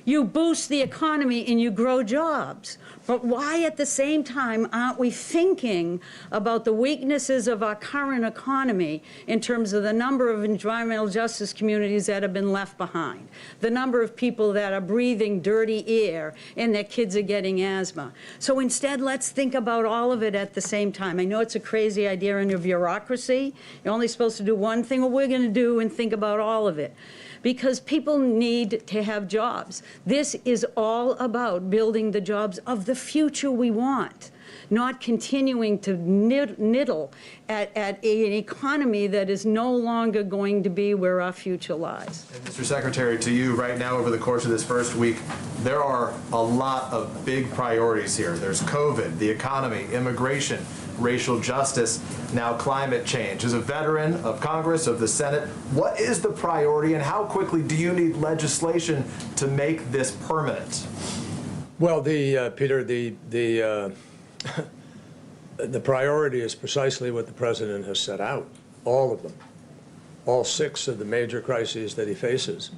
You boost the economy and you grow jobs. But why at the same time aren't we thinking about the weaknesses of our current economy in terms of the number of environmental justice communities that have been left behind, the number of people that are breathing dirty air and their kids are getting asthma? So instead, let's think about all of it at the same time. I know it's a crazy idea in your bureaucracy. You're only supposed to do one thing. What we're going to do and think about all of it. Because people need to have jobs. This is all about building the jobs of the future we want, not continuing to niddle at an economy that is no longer going to be where our future lies. And Mr. Secretary, to you right now over the course of this first week, there are a lot of big priorities here. There's COVID, the economy, immigration, racial justice, now climate change. As a veteran of Congress, of the Senate, what is the priority and how quickly do you need legislation to make this permanent? Well, Peter, the priority is precisely what the President has set out, all of them, all 6 of the major crises that he faces.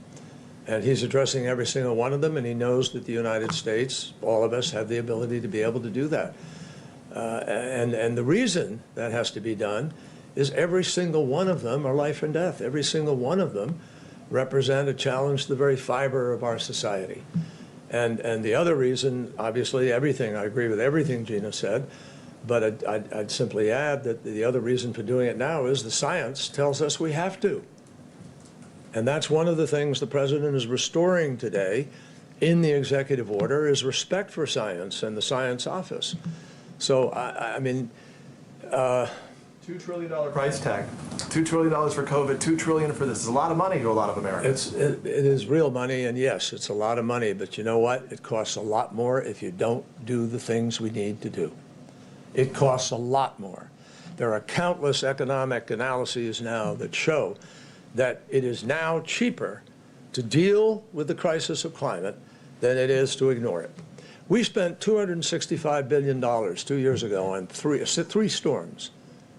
And he's addressing every single one of them, and he knows that the United States, all of us, have the ability to be able to do that. And the reason that has to be done is every single one of them are life and death. Every single one of them represent a challenge to the very fiber of our society. And the other reason, obviously, everything, I agree with everything Gina said, but I'd simply add that the other reason for doing it now is the science tells us we have to. And that's one of the things the President is restoring today in the executive order is respect for science and the science office. So, I mean... $2 trillion price tag. $2 trillion for COVID, $2 trillion for this. It's a lot of money to a lot of Americans. It is real money, and yes, it's a lot of money, but you know what? It costs a lot more if you don't do the things we need to do. It costs a lot more. There are countless economic analyses now that show that it is now cheaper to deal with the crisis of climate than it is to ignore it. We spent $265 billion 2 years ago on three storms,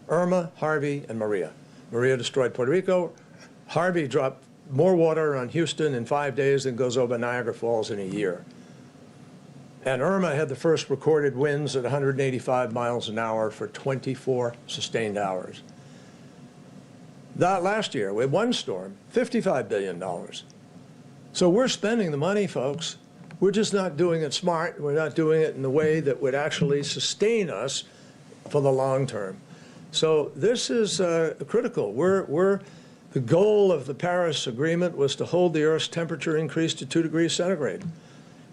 Irma, Harvey, and Maria. Maria destroyed Puerto Rico. Harvey dropped more water on Houston in 5 days than goes over Niagara Falls in a year. And Irma had the first recorded winds at 185 miles an hour for 24 sustained hours. That last year, with one storm, $55 billion. So we're spending the money, folks. We're just not doing it smart. We're not doing it in the way that would actually sustain us for the long term. So this is critical. The goal of the Paris Agreement was to hold the Earth's temperature increase to 2 degrees centigrade.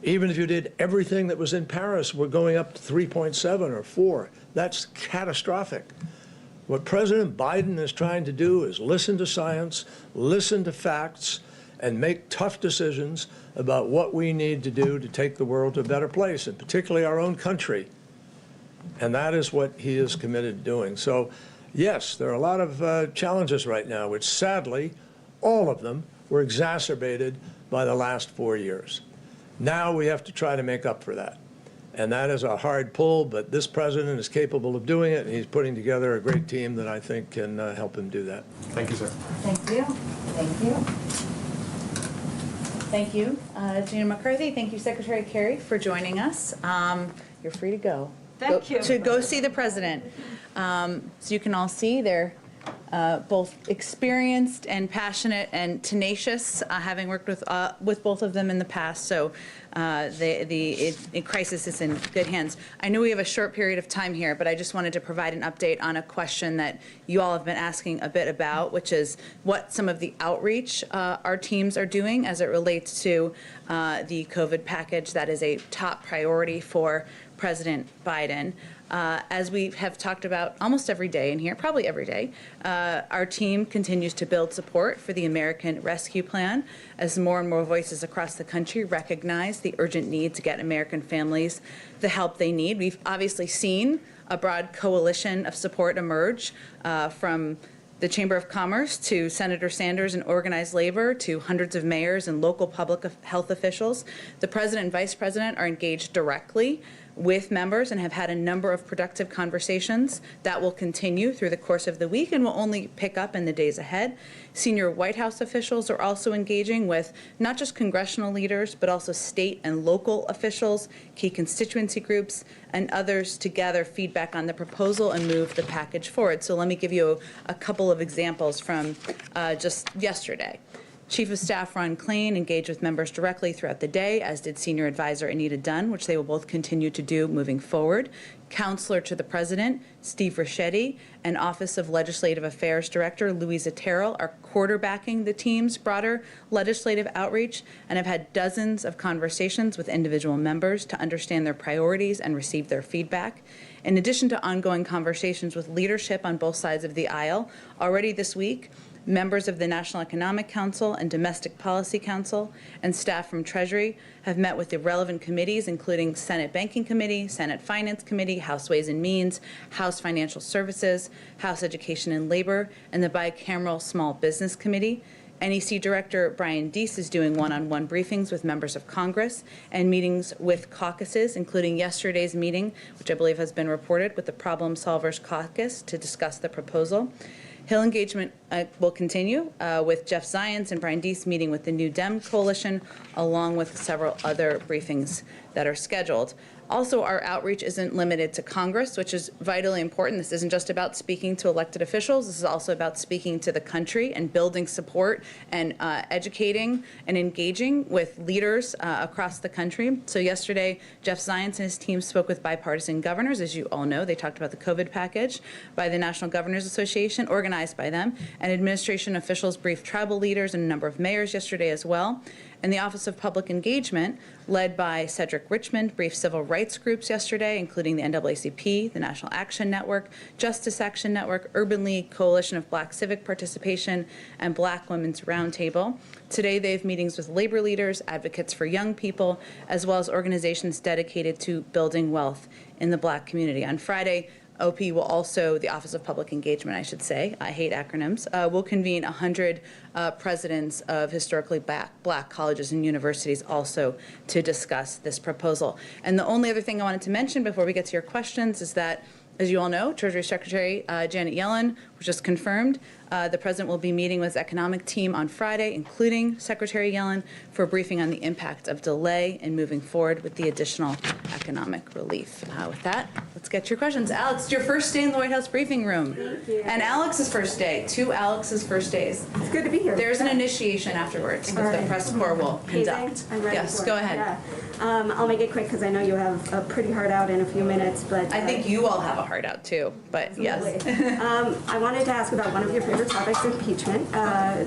Even if you did everything that was in Paris, we're going up to 3.7 or 4. That's catastrophic. What President Biden is trying to do is listen to science, listen to facts, and make tough decisions about what we need to do to take the world to a better place, and particularly our own country. And that is what he is committed to doing. So, yes, there are a lot of challenges right now, which sadly, all of them were exacerbated by the last 4 years. Now we have to try to make up for that. And that is a hard pull, but this president is capable of doing it, and he's putting together a great team that I think can help him do that. Thank you, sir. Thank you. Thank you. Thank you, Gina McCarthy. Thank you, Secretary Kerry, for joining us. You're free to go. Thank you. To go see the president. So you can all see they're both experienced and passionate and tenacious, having worked with both of them in the past. So the crisis is in good hands. I know we have a short period of time here, but I just wanted to provide an update on a question that you all have been asking a bit about, which is what some of the outreach our teams are doing as it relates to the COVID package. That is a top priority for President Biden. As we have talked about almost every day in here, probably every day, our team continues to build support for the American Rescue Plan as more and more voices across the country recognize the urgent need to get American families the help they need. We've obviously seen a broad coalition of support emerge from the Chamber of Commerce to Senator Sanders and organized labor to hundreds of mayors and local public health officials. The president and vice president are engaged directly with members and have had a number of productive conversations that will continue through the course of the week and will only pick up in the days ahead. Senior White House officials are also engaging with not just congressional leaders, but also state and local officials, key constituency groups, and others to gather feedback on the proposal and move the package forward. So let me give you a couple of examples from just yesterday. Chief of Staff Ron Klain engaged with members directly throughout the day, as did Senior Advisor Anita Dunn, which they will both continue to do moving forward. Counselor to the President, Steve Ricchetti, and Office of Legislative Affairs Director, Louisa Terrell, are quarterbacking the team's broader legislative outreach and have had dozens of conversations with individual members to understand their priorities and receive their feedback. In addition to ongoing conversations with leadership on both sides of the aisle, already this week, members of the National Economic Council and Domestic Policy Council and staff from Treasury have met with the relevant committees, including Senate Banking Committee, Senate Finance Committee, House Ways and Means, House Financial Services, House Education and Labor, and the bicameral Small Business Committee. NEC Director Brian Deese is doing one-on-one briefings with members of Congress and meetings with caucuses, including yesterday's meeting, which I believe has been reported, with the Problem Solvers Caucus to discuss the proposal. Hill engagement will continue with Jeff Zients and Brian Deese meeting with the New Dem Coalition, along with several other briefings that are scheduled. Also, our outreach isn't limited to Congress, which is vitally important. This isn't just about speaking to elected officials. This is also about speaking to the country and building support and educating and engaging with leaders across the country. So yesterday, Jeff Zients and his team spoke with bipartisan governors. As you all know, they talked about the COVID package by the National Governors Association, organized by them, and administration officials briefed tribal leaders and a number of mayors yesterday as well. And the Office of Public Engagement, led by Cedric Richmond, briefed civil rights groups yesterday, including the NAACP, the National Action Network, Justice Action Network, Urban League, Coalition of Black Civic Participation, and Black Women's Roundtable. Today they have meetings with labor leaders, advocates for young people, as well as organizations dedicated to building wealth in the Black community. On Friday, OP will also, the Office of Public Engagement, I should say, I hate acronyms, will convene 100 presidents of historically black colleges and universities also to discuss this proposal. And the only other thing I wanted to mention before we get to your questions is that, as you all know, Treasury Secretary Janet Yellen was just confirmed. The President will be meeting with his economic team on Friday, including Secretary Yellen, for a briefing on the impact of delay in moving forward with the additional economic relief. With that, let's get your questions. Alex, it's your first day in the White House briefing room. Thank you. And Alex's first day, two Alex's first days. It's good to be here. There's an initiation afterwards that the press corps will conduct. I'm ready Yes, for go it. ahead. Yeah. I'll make it quick because I know you have a pretty hard out in a few minutes, but I think you all have a hard out too, but yes. I wanted to ask about one of your favorite topics, impeachment.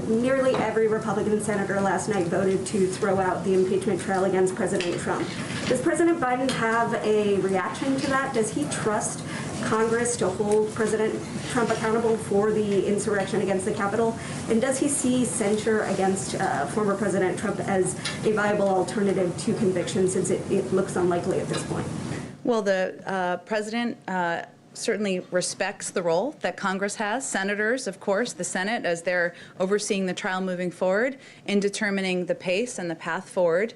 Nearly every Republican senator last night voted to throw out the impeachment trial against President Trump. Does President Biden have a reaction to that? Does he trust Congress to hold President Trump accountable for the insurrection against the Capitol? And does he see censure against former President Trump as a viable alternative to conviction, since it looks unlikely at this point? Well, the president certainly respects the role that Congress has. Senators, of course, the Senate, as they're overseeing the trial moving forward, in determining the pace and the path forward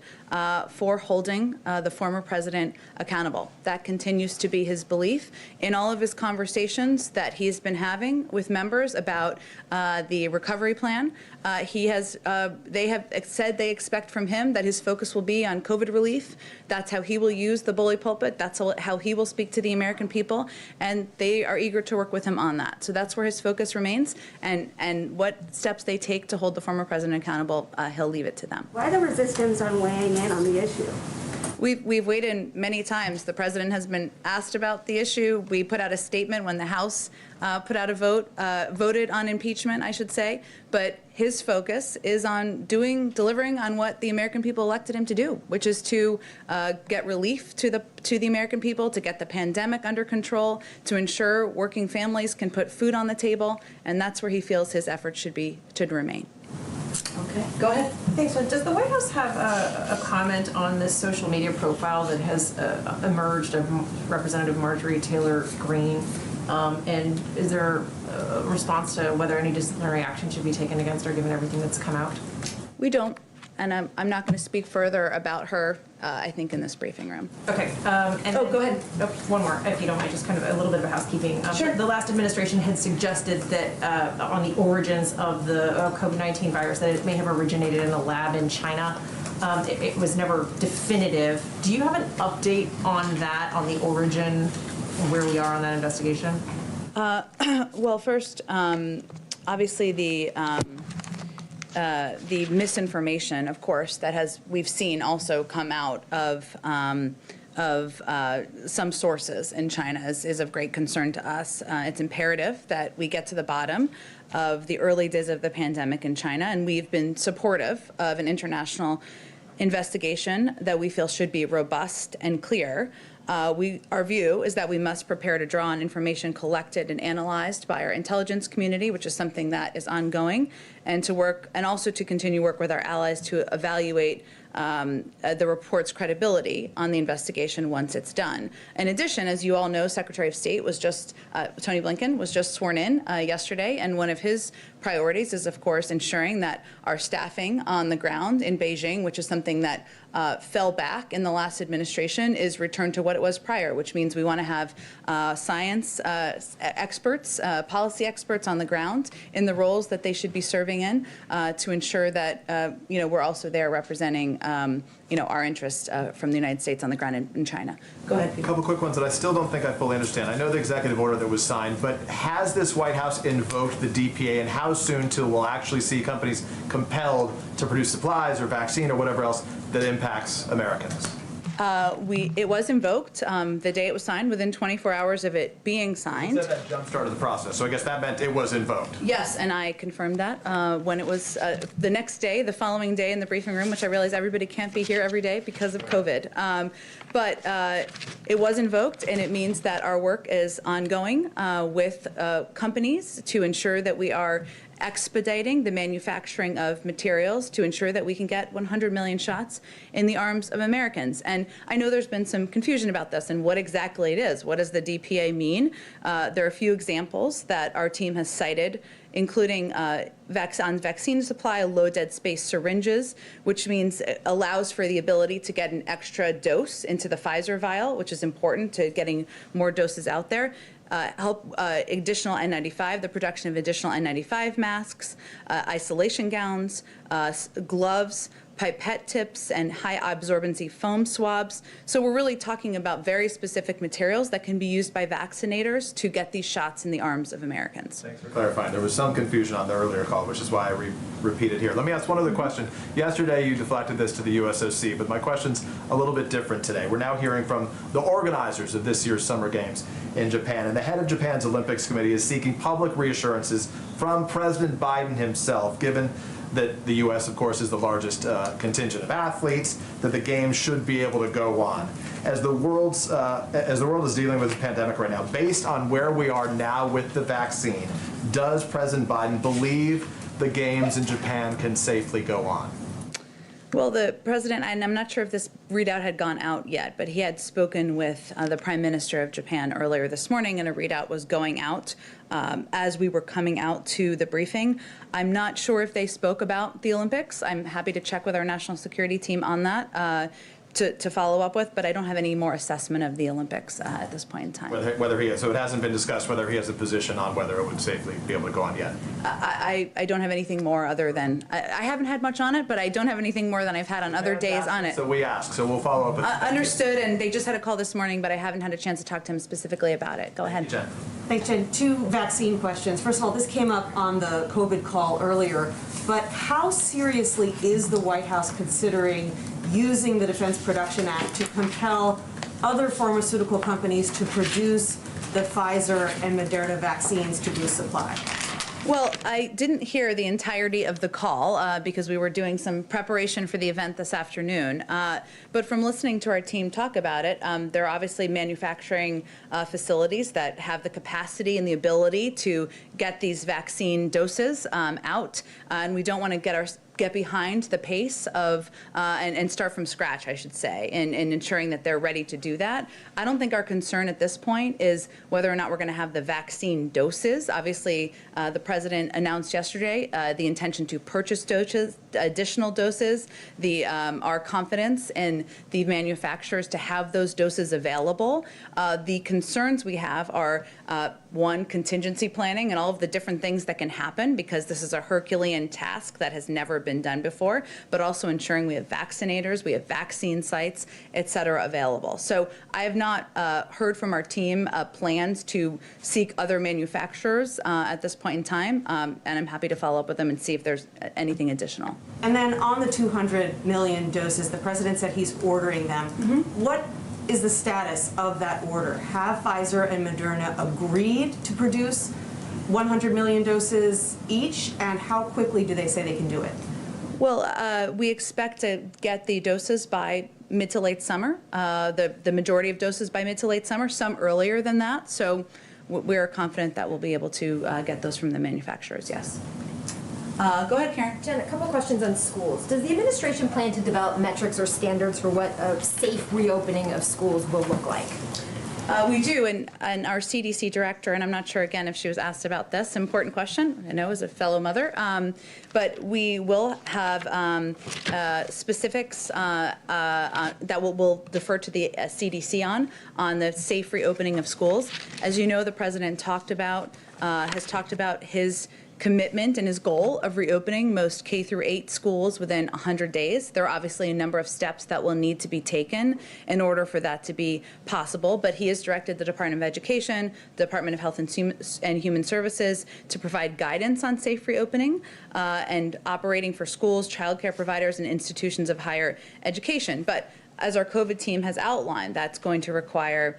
for holding the former president accountable. That continues to be his belief. In all of his conversations that he's been having with members about the recovery plan, they have said they expect from him that his focus will be on COVID relief. That's how he will use the bully pulpit. That's how he will speak to the American people. And they are eager to work with him on that. So that's where his focus remains. And what steps they take to hold the former president accountable, he'll leave it to them. Why the resistance on weighing in on the issue? We've weighed in many times. The president has been asked about the issue. We put out a statement when the House put out a voted on impeachment, I should say. But his focus is on delivering on what the American people elected him to do, which is to get relief to the American people, to get the pandemic under control, to ensure working families can put food on the table, and that's where he feels his efforts should remain. Okay, go ahead. Thanks. So does the White House have a comment on this social media profile that has emerged of Representative Marjorie Taylor Greene? And is there a response to whether any disciplinary action should be taken against her given everything that's come out? We don't, and I'm not going to speak further about her, I think, in this briefing room. Okay. Go ahead. Oh, one more, if you don't mind, just kind of a little bit of housekeeping. Sure. The last administration had suggested that on the origins of the COVID-19 virus, that it may have originated in a lab in China. It was never definitive. Do you have an update on that, on the origin, where we are on that investigation? Well, first, obviously the misinformation, of course, that we've seen also come out of some sources in China is of great concern to us. It's imperative that we get to the bottom of the early days of the pandemic in China, and we've been supportive of an international investigation that we feel should be robust and clear. Our view is that we must prepare to draw on information collected and analyzed by our intelligence community, which is something that is ongoing, and also to continue work with our allies to evaluate the report's credibility on the investigation once it's done. In addition, as you all know, Secretary of State Tony Blinken was just sworn in yesterday, and one of his priorities is, of course, ensuring that our staffing on the ground in Beijing, which is something that fell back in the last administration, is returned to what it was prior, which means we want to have science experts, policy experts on the ground in the roles that they should be serving in to ensure that we're also there representing our interests from the United States on the ground in China. Go ahead, Peter. A couple quick ones that I still don't think I fully understand. I know the executive order that was signed, but has this White House invoked the DPA, and how soon till we'll actually see companies compelled to produce supplies or vaccine or whatever else that impacts Americans? It was invoked the day it was signed, within 24 hours of it being signed. You said that jump-started the process, so I guess that meant it was invoked. Yes, and I confirmed that when it was the next day, the following day in the briefing room, which I realize everybody can't be here every day because of COVID. But it was invoked, and it means that our work is ongoing with companies to ensure that we are expediting the manufacturing of materials to ensure that we can get 100 million shots in the arms of Americans. And I know there's been some confusion about this and what exactly it is. What does the DPA mean? There are a few examples that our team has cited, including on vaccine supply, low dead space syringes, which means it allows for the ability to get an extra dose into the Pfizer vial, which is important to getting more doses out there. Additional N95, the production of additional N95 masks, isolation gowns, gloves, pipette tips, and high absorbency foam swabs. So we're really talking about very specific materials that can be used by vaccinators to get these shots in the arms of Americans. Thanks for clarifying. There was some confusion on the earlier call, which is why I repeated here. Let me ask one other question. Yesterday you deflected this to the USOC, but my question's a little bit different today. We're now hearing from the organizers of this year's Summer Games in Japan, and the head of Japan's Olympics Committee is seeking public reassurances from President Biden himself, given that the U.S., of course, is the largest contingent of athletes, that the games should be able to go on. As the world is dealing with the pandemic right now, based on where we are now with the vaccine, does President Biden believe the games in Japan can safely go on? Well, the president, and I'm not sure if this readout had gone out yet, but he had spoken with the Prime Minister of Japan earlier this morning, and a readout was going out as we were coming out to the briefing. I'm not sure if they spoke about the Olympics. I'm happy to check with our national security team on that to follow up with, but I don't have any more assessment of the Olympics at this point in time. Whether he has, so it hasn't been discussed whether he has a position on whether it would safely be able to go on yet? I don't have anything more other than, I haven't had much on it, but I don't have anything more than I've had on other days on it. So we ask, so we'll follow up with understood, and they just had a call this morning, but I haven't had a chance to talk to him specifically about it. Go ahead. Jen. Thanks, Jen. Two vaccine questions. First of all, this came up on the COVID call earlier, but how seriously is the White House considering using the Defense Production Act to compel other pharmaceutical companies to produce the Pfizer and Moderna vaccines to boost supply? Well, I didn't hear the entirety of the call because we were doing some preparation for the event this afternoon. But from listening to our team talk about it, there are obviously manufacturing facilities that have the capacity and the ability to get these vaccine doses out, and we don't want to get behind the pace of, and start from scratch, I should say, in ensuring that they're ready to do that. I don't think our concern at this point is whether or not we're going to have the vaccine doses. Obviously, the president announced yesterday the intention to purchase doses, additional doses. Our confidence in the manufacturers to have those doses available. The concerns we have are, one, contingency planning and all of the different things that can happen, because this is a Herculean task that has never been done before, but also ensuring we have vaccinators, we have vaccine sites, et cetera, available. So I have not heard from our team plans to seek other manufacturers at this point in time, and I'm happy to follow up with them and see if there's anything additional. And then on the 200 million doses, the president said he's ordering them. What is the status of that order? Have Pfizer and Moderna agreed to produce 100 million doses each, and how quickly do they say they can do it? Well, we expect to get the doses by mid to late summer, the majority of doses by mid to late summer, some earlier than that. So we're confident that we'll be able to get those from the manufacturers, yes. Go ahead, Karen. Jen, a couple questions on schools. Does the administration plan to develop metrics or standards for what a safe reopening of schools will look like? We do, and our CDC director, and I'm not sure again if she was asked about this, important question, I know as a fellow mother, but we will have specifics that we'll defer to the CDC on the safe reopening of schools. As you know, the president has talked about his commitment and his goal of reopening most K-8 schools within 100 days. There are obviously a number of steps that will need to be taken in order for that to be possible, but he has directed the Department of Education, the Department of Health and Human Services to provide guidance on safe reopening and operating for schools, childcare providers, and institutions of higher education. But as our COVID team has outlined, that's going to require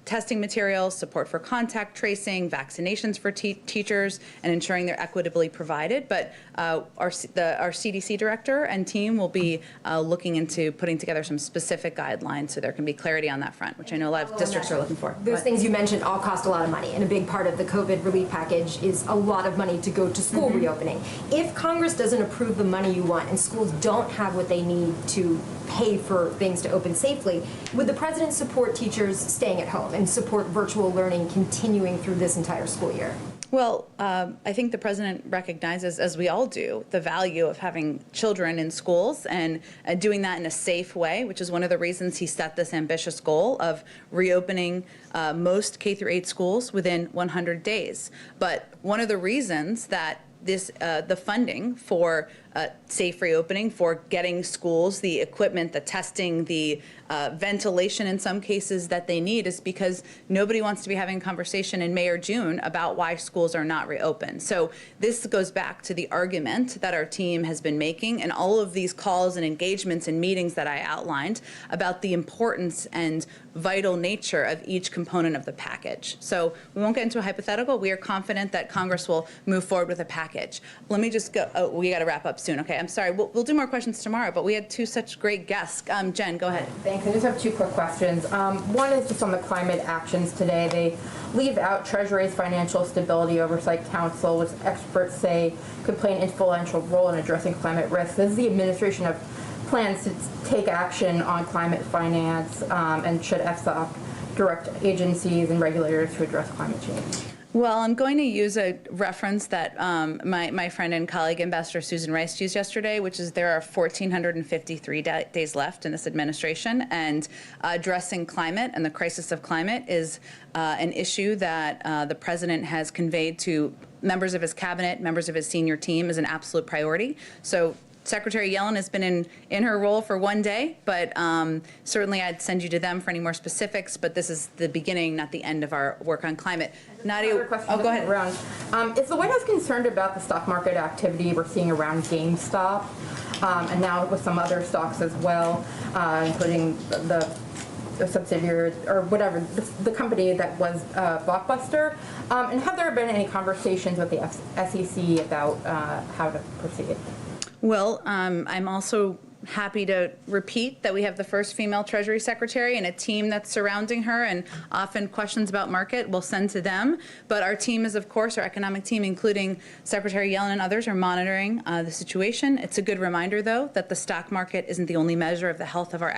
testing materials, support for contact tracing, vaccinations for teachers, and ensuring they're equitably provided. But our CDC director and team will be looking into putting together some specific guidelines so there can be clarity on that front, which I know a lot of districts are looking for. Those things you mentioned all cost a lot of money, and a big part of the COVID relief package is a lot of money to go to school reopening. If Congress doesn't approve the money you want and schools don't have what they need to pay for things to open safely, would the president support teachers staying at home and support virtual learning continuing through this entire school year? Well, I think the president recognizes, as we all do, the value of having children in schools and doing that in a safe way, which is one of the reasons he set this ambitious goal of reopening most K-8 schools within 100 days. But one of the reasons that the funding for safe reopening, for getting schools the equipment, the testing, the ventilation in some cases that they need, is because nobody wants to be having a conversation in May or June about why schools are not reopened. So this goes back to the argument that our team has been making and all of these calls and engagements and meetings that I outlined about the importance and vital nature of each component of the package. So we won't get into a hypothetical. We are confident that Congress will move forward with a package. Let me just go, we got to wrap up soon. Okay, I'm sorry. We'll do more questions tomorrow, but we had two such great guests. Jen, go ahead. Thanks. I just have two quick questions. One is just on the climate actions today. They leave out Treasury's Financial Stability Oversight Council, which experts say could play an influential role in addressing climate risks. Does the administration have plans to take action on climate finance, and should FSOC direct agencies and regulators to address climate change? Well, I'm going to use a reference that my friend and colleague, Ambassador Susan Rice, used yesterday, which is there are 1,453 days left in this administration, and addressing climate and the crisis of climate is an issue that the president has conveyed to members of his cabinet, members of his senior team, as an absolute priority. So Secretary Yellen has been in her role for one day, but certainly I'd send you to them for any more specifics, but this is the beginning, not the end of our work on climate. Nadia, go ahead. Is the White House concerned about the stock market activity we're seeing around GameStop, and now with some other stocks as well, including the a subsidiary or whatever, the company that was Blockbuster? And have there been any conversations with the SEC about how to proceed? Well, I'm also happy to repeat that we have the first female Treasury Secretary and a team that's surrounding her, and often questions about market we'll send to them. But our team is, of course, our economic team, including Secretary Yellen and others, are monitoring the situation. It's a good reminder, though, that the stock market isn't the only measure of the health of our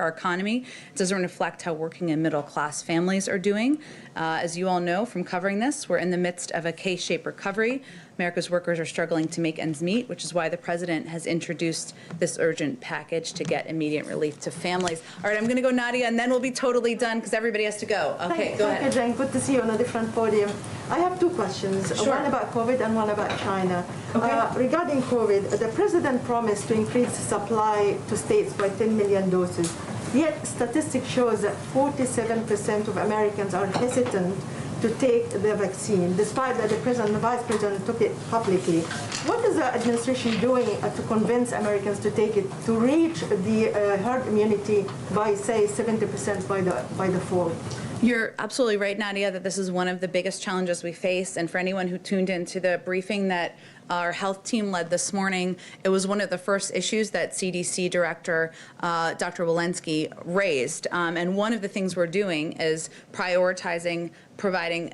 economy. It doesn't reflect how working and middle-class families are doing. As you all know from covering this, we're in the midst of a K-shaped recovery. America's workers are struggling to make ends meet, which is why the president has introduced this urgent package to get immediate relief to families. All right, I'm going to go Nadia, and then we'll be totally done because everybody has to go. Okay, go ahead. Thank you, Jane. Good to see you on a different podium. I have two questions, Sure. one about COVID and one about China. Regarding COVID, the president promised to increase supply to states by 10 million doses. Yet statistics shows that 47% of Americans are hesitant to take the vaccine, despite that the president and the vice president took it publicly. What is the administration doing to convince Americans to take it, to reach the herd immunity by, say, 70% by the fall? You're absolutely right, Nadia, that this is one of the biggest challenges we face. And for anyone who tuned into the briefing that our health team led this morning, it was one of the first issues that CDC Director Dr. Walensky raised. And one of the things we're doing is prioritizing providing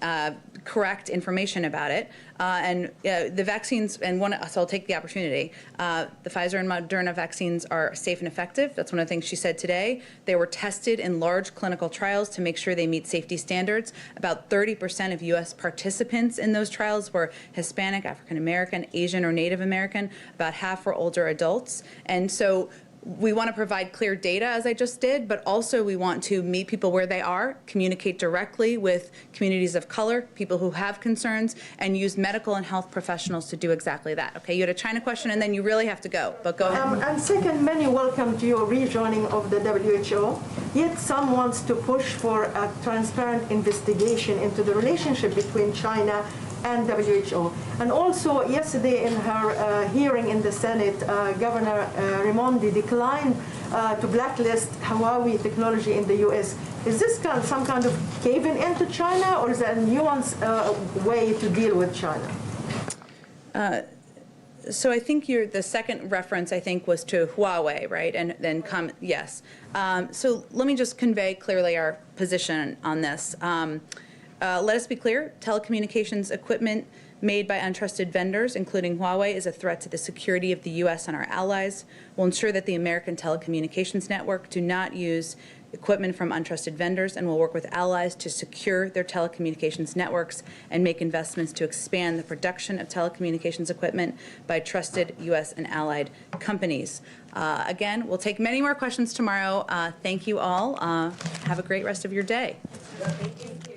correct information about it. The vaccines, so I'll take the opportunity. The Pfizer and Moderna vaccines are safe and effective. That's one of the things she said today. They were tested in large clinical trials to make sure they meet safety standards. About 30% of U.S. participants in those trials were Hispanic, African American, Asian, or Native American. About half were older adults. And so we want to provide clear data, as I just did, but also we want to meet people where they are, communicate directly with communities of color, people who have concerns, and use medical and health professionals to do exactly that. Okay, you had a China question, and then you really have to go, but go ahead. And second, many welcomed your rejoining of the WHO, yet some wants to push for a transparent investigation into the relationship between China and WHO. And also, yesterday in her hearing in the Senate, Governor Raimondi declined to blacklist Huawei technology in the U.S. Is this some kind of caving into China, or is that a nuanced way to deal with China? So I think the second reference, I think, was to Huawei, right? And then yes. So let me just convey clearly our position on this. Let us be clear, telecommunications equipment made by untrusted vendors, including Huawei, is a threat to the security of the U.S. and our allies. We'll ensure that the American telecommunications network do not use equipment from untrusted vendors, and will work with allies to secure their telecommunications networks and make investments to expand the production of telecommunications equipment by trusted U.S. and allied companies. Again, we'll take many more questions tomorrow. Thank you all. Have a great rest of your day. Thank you.